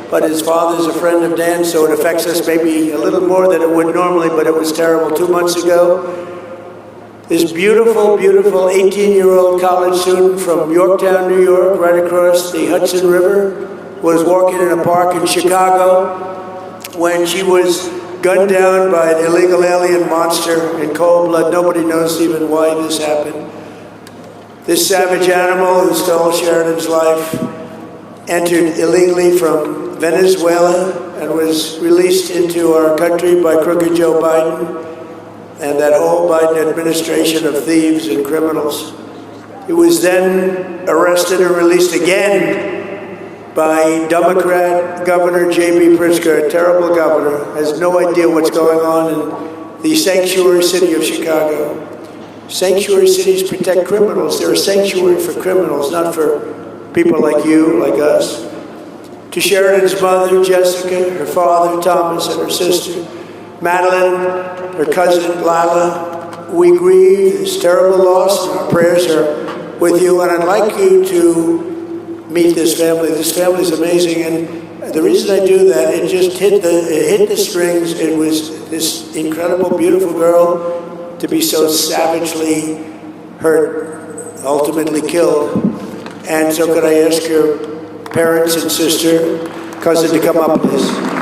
but his father's a friend of Dan, so it affects us maybe a little more than it would normally, but it was terrible 2 months ago. This beautiful, beautiful 18-year-old college student from Yorktown, New York, right across the Hudson River, was walking in a park in Chicago when she was gunned down by an illegal alien monster in cold blood. Nobody knows even why this happened. This savage animal who stole Sheridan's life entered illegally from Venezuela and was released into our country by crooked Joe Biden and that whole Biden administration of thieves and criminals. He was then arrested and released again by Democrat Governor J.B. Pritzker, a terrible governor, has no idea what's going on in the sanctuary city of Chicago. Sanctuary cities protect criminals. They're a sanctuary for criminals, not for people like you, like us. To Sheridan's mother, Jessica, her father, Thomas, and her sister, Madeline, her cousin, Lila, we grieve this terrible loss, and our prayers are with you, and I'd like you to meet this family. This family is amazing, and the reason I do that, it just hit the strings. It was this incredible, beautiful girl to be so savagely hurt, ultimately killed. And so could I ask your parents and sister, cousin to come up, please?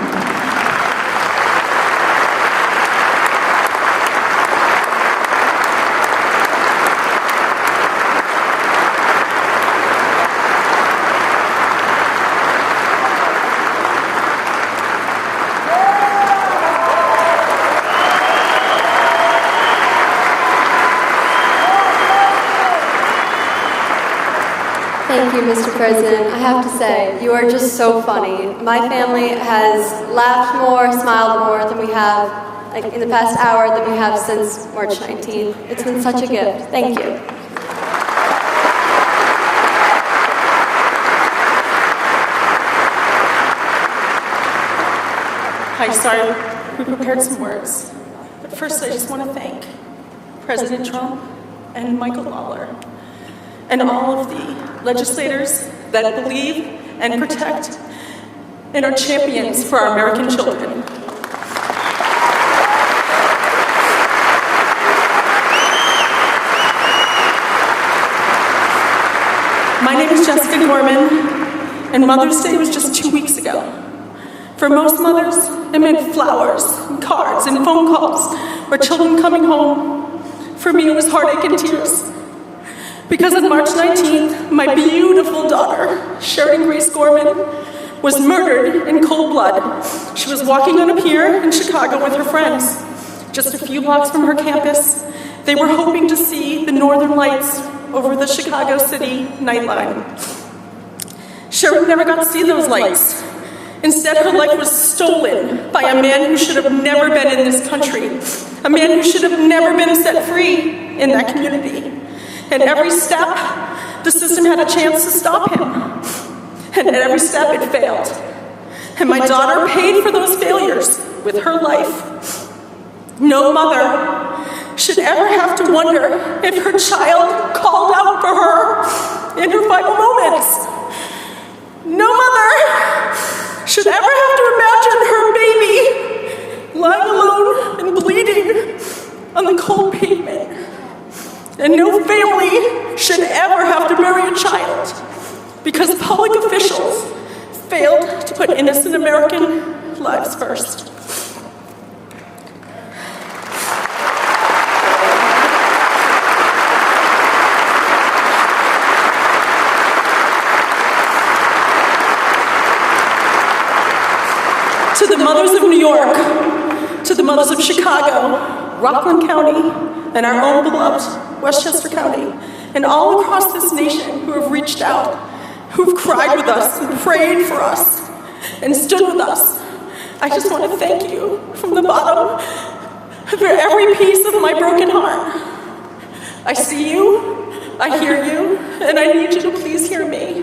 Thank you, Mr. President. I have to say, you are just so funny. My family has laughed more, smiled more than we have, like in the past hour, than we have since March 19th. It's been such a gift. Thank you. Hi, sorry, we prepared some words. But first, I just want to thank President Trump and Michael Lawler and all of the legislators that believe and protect and are champions for our American children. My name is Jessica Gorman, and Mother's Day was just 2 weeks ago. For most mothers, it meant flowers, and cards, and phone calls, or children coming home. For me, it was heartache and tears. Because on March 19th, my beautiful daughter, Sharon Grace Gorman, was murdered in cold blood. She was walking on a pier in Chicago with her friends. Just a few blocks from her campus, they were hoping to see the northern lights over the Chicago City nightline. Sharon never got to see those lights. Instead, her life was stolen by a man who should have never been in this country, a man who should have never been set free in that community. And every step, the system had a chance to stop him. And at every step, it failed. And my daughter paid for those failures with her life. No mother should ever have to wonder if her child called out for her in her final moments. No mother should ever have to imagine her baby lying alone and bleeding on the cold pavement. And no family should ever have to bury a child because public officials failed to put innocent American lives first. To the mothers of New York, to the mothers of Chicago, Rockland County, and our own beloved Westchester County, and all across this nation who have reached out, who have cried with us and prayed for us and stood with us. I just want to thank you from the bottom of every piece of my broken heart. I see you, I hear you, and I need you to please hear me.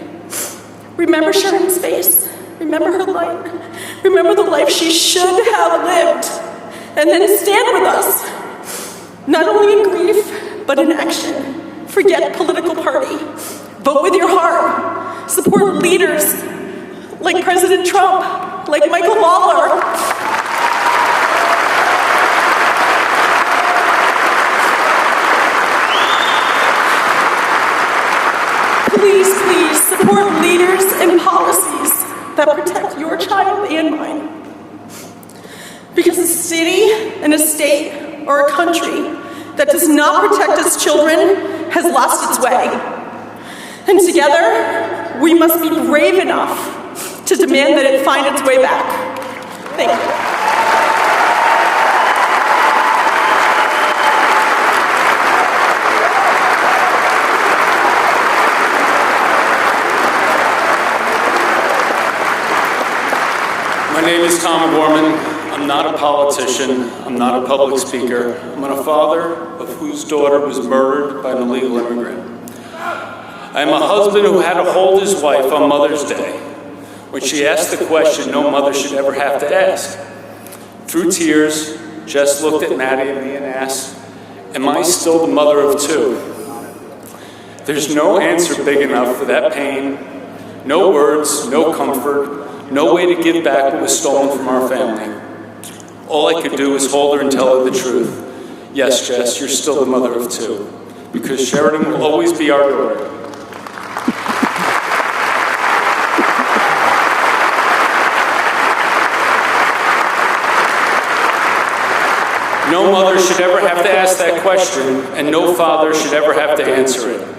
Remember Sharon's face, remember her light, remember the life she should have lived, and then stand with us, not only in grief, but in action. Forget political party. Vote with your heart. Support leaders like President Trump, like Michael Lawler. Please, please support leaders and policies that protect your child and mine. Because a city and a state or a country that does not protect its children has lost its way. And together, we must be brave enough to demand that it find its way back. Thank you. My name is Tom Gorman. I'm not a politician. I'm not a public speaker. I'm a father of whose daughter was murdered by an illegal immigrant. I am a husband who had to hold his wife on Mother's Day when she asked the question no mother should ever have to ask. Through tears, Jess looked at Maddie and me and asked, "Am I still the mother of two?" There's no answer big enough for that pain, no words, no comfort, no way to give back what was stolen from our family. All I could do was hold her and tell her the truth. Yes, Jess, you're still the mother of two, because Sheridan will always be our daughter. No mother should ever have to ask that question, and no father should ever have to answer it.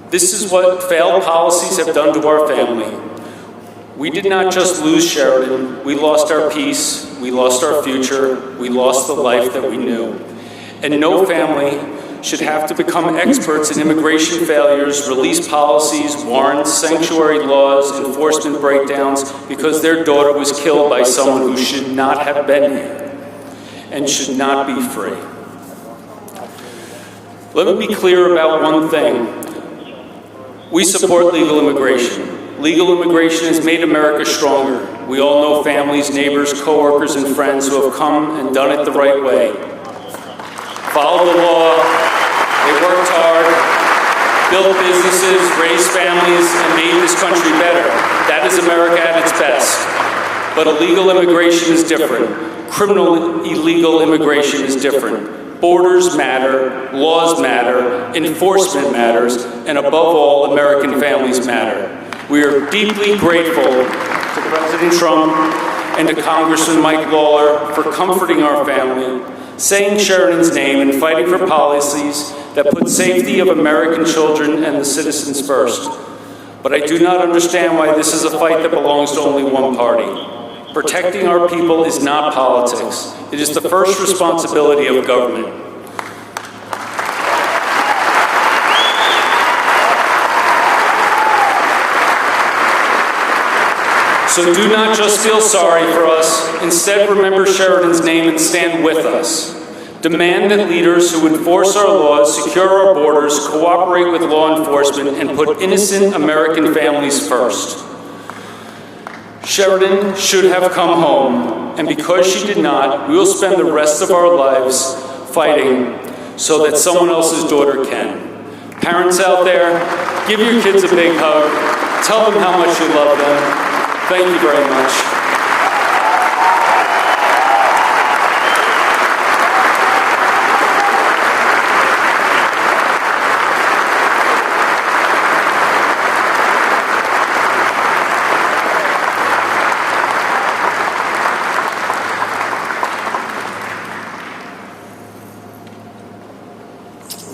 This is what failed policies have done to our family. We did not just lose Sheridan, we lost our peace, we lost our future, we lost the life that we knew. And no family should have to become experts in immigration failures, release policies, warrants, sanctuary laws, enforcement breakdowns, because their daughter was killed by someone who should not have been here and should not be free. Let me be clear about one thing. We support legal immigration. Legal immigration has made America stronger. We all know families, neighbors, coworkers, and friends who have come and done it the right way. Followed the law, they worked hard, built businesses, raised families, and made this country better. That is America at its best. But illegal immigration is different. Criminal illegal immigration is different. Borders matter, laws matter, enforcement matters, and above all, American families matter. We are deeply grateful to President Trump and to Congressman Mike Lawler for comforting our family, saying Sheridan's name, and fighting for policies that put safety of American children and the citizens first. But I do not understand why this is a fight that belongs to only one party. Protecting our people is not politics. It is the first responsibility of government. So do not just feel sorry for us. Instead, remember Sheridan's name and stand with us. Demand that leaders who enforce our laws, secure our borders, cooperate with law enforcement, and put innocent American families first. Sheridan should have come home, and because she did not, we will spend the rest of our lives fighting so that someone else's daughter can. Parents out there, give your kids a big hug. Tell them how much you love them. Thank you very much.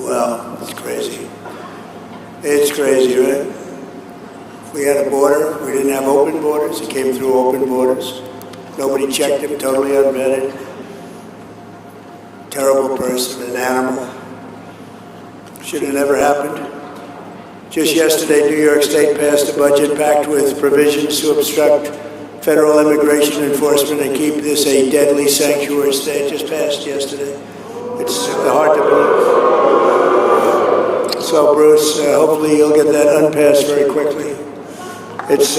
Well, it's crazy. It's crazy, right? We had a border. We didn't have open borders. He came through open borders. Nobody checked him, totally unvetted. Terrible person, an animal. Should have never happened. Just yesterday, New York State passed a budget packed with provisions to obstruct federal immigration enforcement and keep this a deadly sanctuary state. Just passed yesterday. It's hard to believe. So, Bruce, hopefully you'll get that unpassed very quickly. It's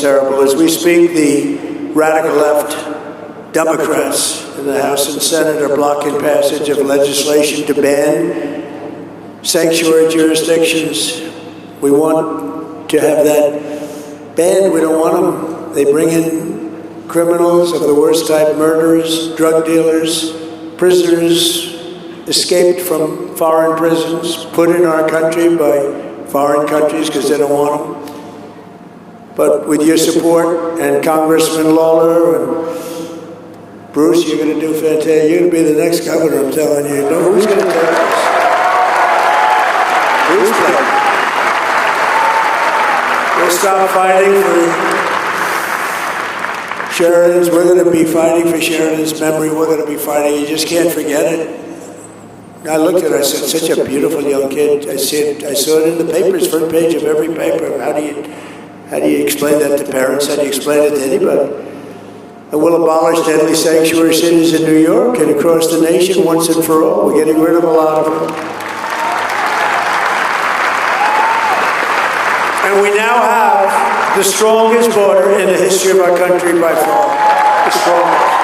terrible. As we speak, the radical left Democrats in the House and Senate are blocking passage of legislation to ban sanctuary jurisdictions. We want to have that banned. We don't want them. They bring in criminals of the worst type, murderers, drug dealers, prisoners escaped from foreign prisons, put in our country by foreign countries because they don't want them. But with your support and Congressman Lawler and Bruce, you're going to do fantastic. You're going to be the next governor, I'm telling you. You know who's going to take this? Who's playing? We'll stop fighting for Sheridan's. We're going to be fighting for Sheridan's memory. We're going to be fighting. You just can't forget it. I looked at her, I said, such a beautiful young kid. I saw it in the papers, front page of every paper. How do you explain that to parents? How do you explain it to anybody? And we'll abolish deadly sanctuary cities in New York and across the nation once and for all. We're getting rid of a lot of them. And we now have the strongest border in the history of our country by far. The strongest.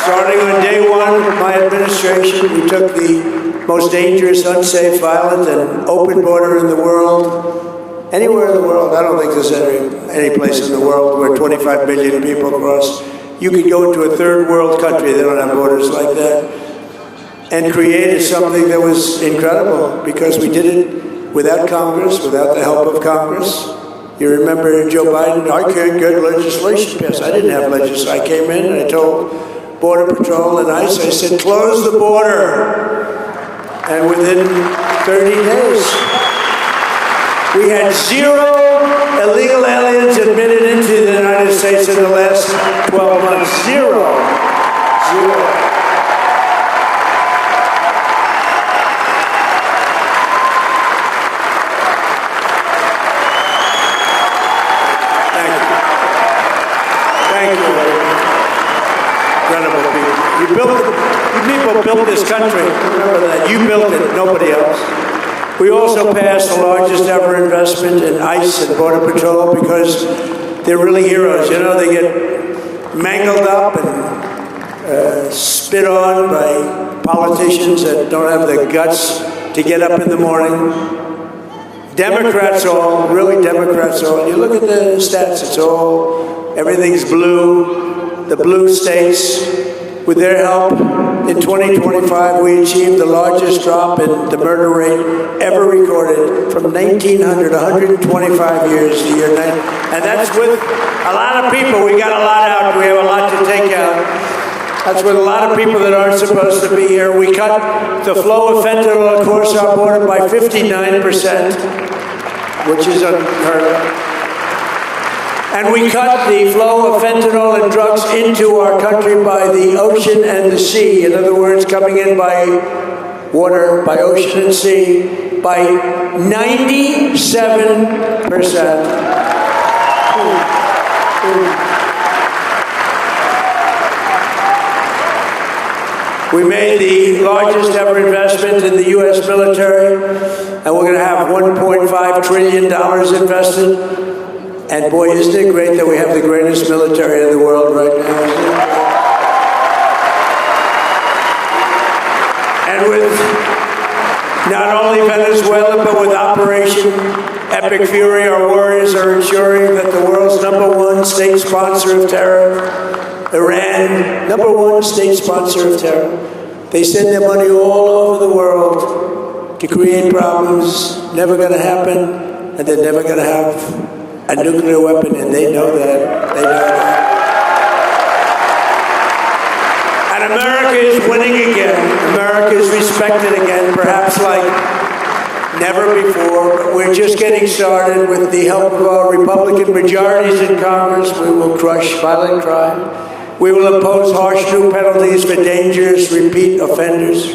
Starting on day one of my administration, we took the most dangerous, unsafe, violent, and open border in the world. Anywhere in the world, I don't think there's any place in the world where 25 million people cross. You could go to a third world country, they don't have borders like that, and created something that was incredible because we did it without Congress, without the help of Congress. You remember Joe Biden, I can't get legislation passed. I didn't have legislation. I came in and I told Border Patrol and ICE, I said, close the border. And within 30 days, we had 0 illegal aliens admitted into the United States in the last 12 months. 0. You built this country. Remember that. You built it, nobody else. We also passed the largest ever investment in ICE and Border Patrol because they're really heroes. You know, they get mangled up and spit on by politicians that don't have the guts to get up in the morning. Democrats all, really Democrats all. You look at the stats, it's all, everything's blue. The blue states. With their help, in 2025, we achieved the largest drop in the murder rate ever recorded from 1900, 125 years to year 9. And that's with a lot of people. We got a lot out. We have a lot to take out. That's with a lot of people that aren't supposed to be here. We cut the flow of fentanyl across our border by 59%, which is unheard of. And we cut the flow of fentanyl and drugs into our country by the ocean and the sea. In other words, coming in by water, by ocean and sea, by 97%. We made the largest ever investment in the U.S. military, and we're going to have $1.5 trillion invested. And boy, isn't it great that we have the greatest military in the world right now, isn't it? And with not only Venezuela, but with Operation Epic Fury, our warriors are ensuring that the world's #1 state sponsor of terror, Iran, #1 state sponsor of terror. They send their money all over the world to create problems, never going to happen, and they're never going to have a nuclear weapon, and they know that. They know that. And America is winning again. America is respected again, perhaps like never before. But we're just getting started. With the help of our Republican majorities in Congress, we will crush violent crime. We will impose harsh new penalties for dangerous repeat offenders.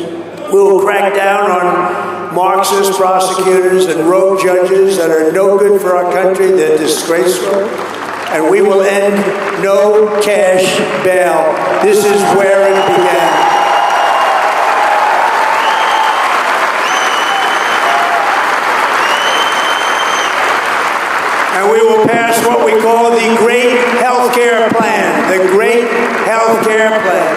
We will crack down on Marxist prosecutors and rogue judges that are no good for our country. They're disgraceful. And we will end no cash bail. This is where it began. And we will pass what we call the Great Healthcare Plan. The Great Healthcare Plan.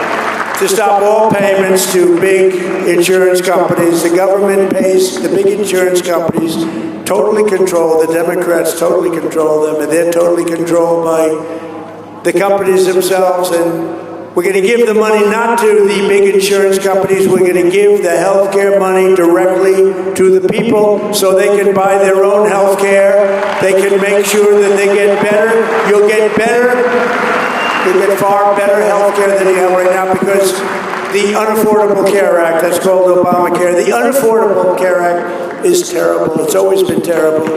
To stop all payments to big insurance companies. The government pays the big insurance companies, totally control, the Democrats totally control them, and they're totally controlled by the companies themselves. And we're going to give the money not to the big insurance companies, we're going to give the health care money directly to the people so they can buy their own health care. They can make sure that they get better. You'll get better. You get far better health care than you have right now because the Unaffordable Care Act, that's called Obamacare, the Unaffordable Care Act is terrible. It's always been terrible.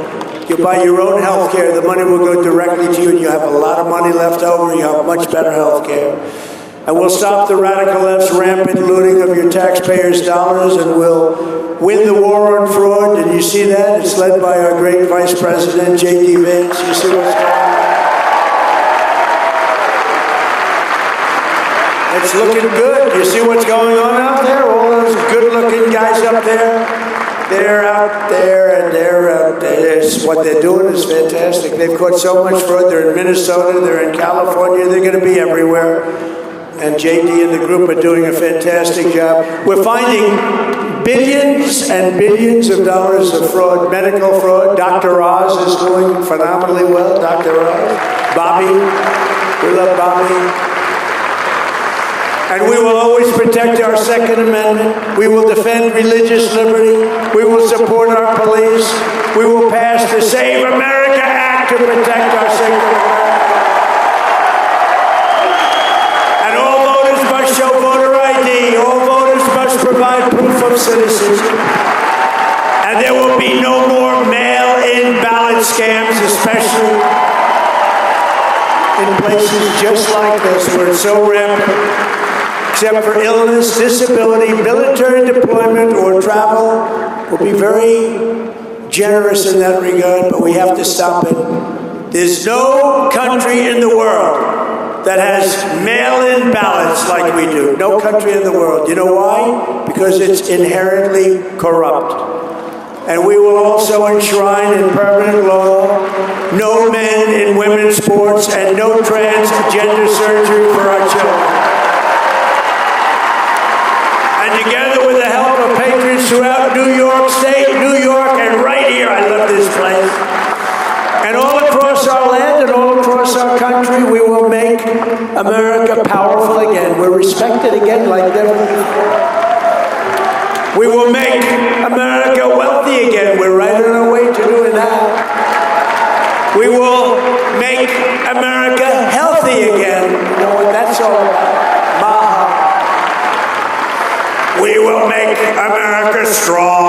You buy your own health care, the money will go directly to you, and you have a lot of money left over, you have much better health care. And we'll stop the radical left's rampant looting of your taxpayers' dollars, and we'll win the war on fraud. And you see that? It's led by our great Vice President, J.D. Vance. You see what's going on? It's looking good. You see what's going on out there? All those good-looking guys up there, they're out there, and they're out there. What they're doing is fantastic. They've caught so much fraud. They're in Minnesota. They're in California. They're going to be everywhere. and JD and the group are doing a fantastic job. We're finding billions and billions of dollars of fraud, medical fraud. Dr. Oz is doing phenomenally well. Dr. Oz, Bobby, we love Bobby. And we will always protect our Second Amendment. We will defend religious liberty. We will support our police. We will pass the Save America Act to protect our Second Amendment. And all voters must show voter ID. All voters must provide proof of citizenship. And there will be no more mail-in ballot scams, especially in places just like this where it's so rampant. Except for illness, disability, military deployment, or travel, we'll be very generous in that regard, but we have to stop it. There's no country in the world that has mail-in ballots like we do. No country in the world. You know why? Because it's inherently corrupt. And we will also enshrine in permanent law no men in women's sports and no transgender surgery for our children. And together with the help of patriots throughout New York State, New York, and right here, I love this place, and all across our land and all across our country, we will make America powerful again. We're respected again like never before. We will make America wealthy again. We're right on our way to doing that. We will make America healthy again. You know what that's all about? Maha. We will make America strong.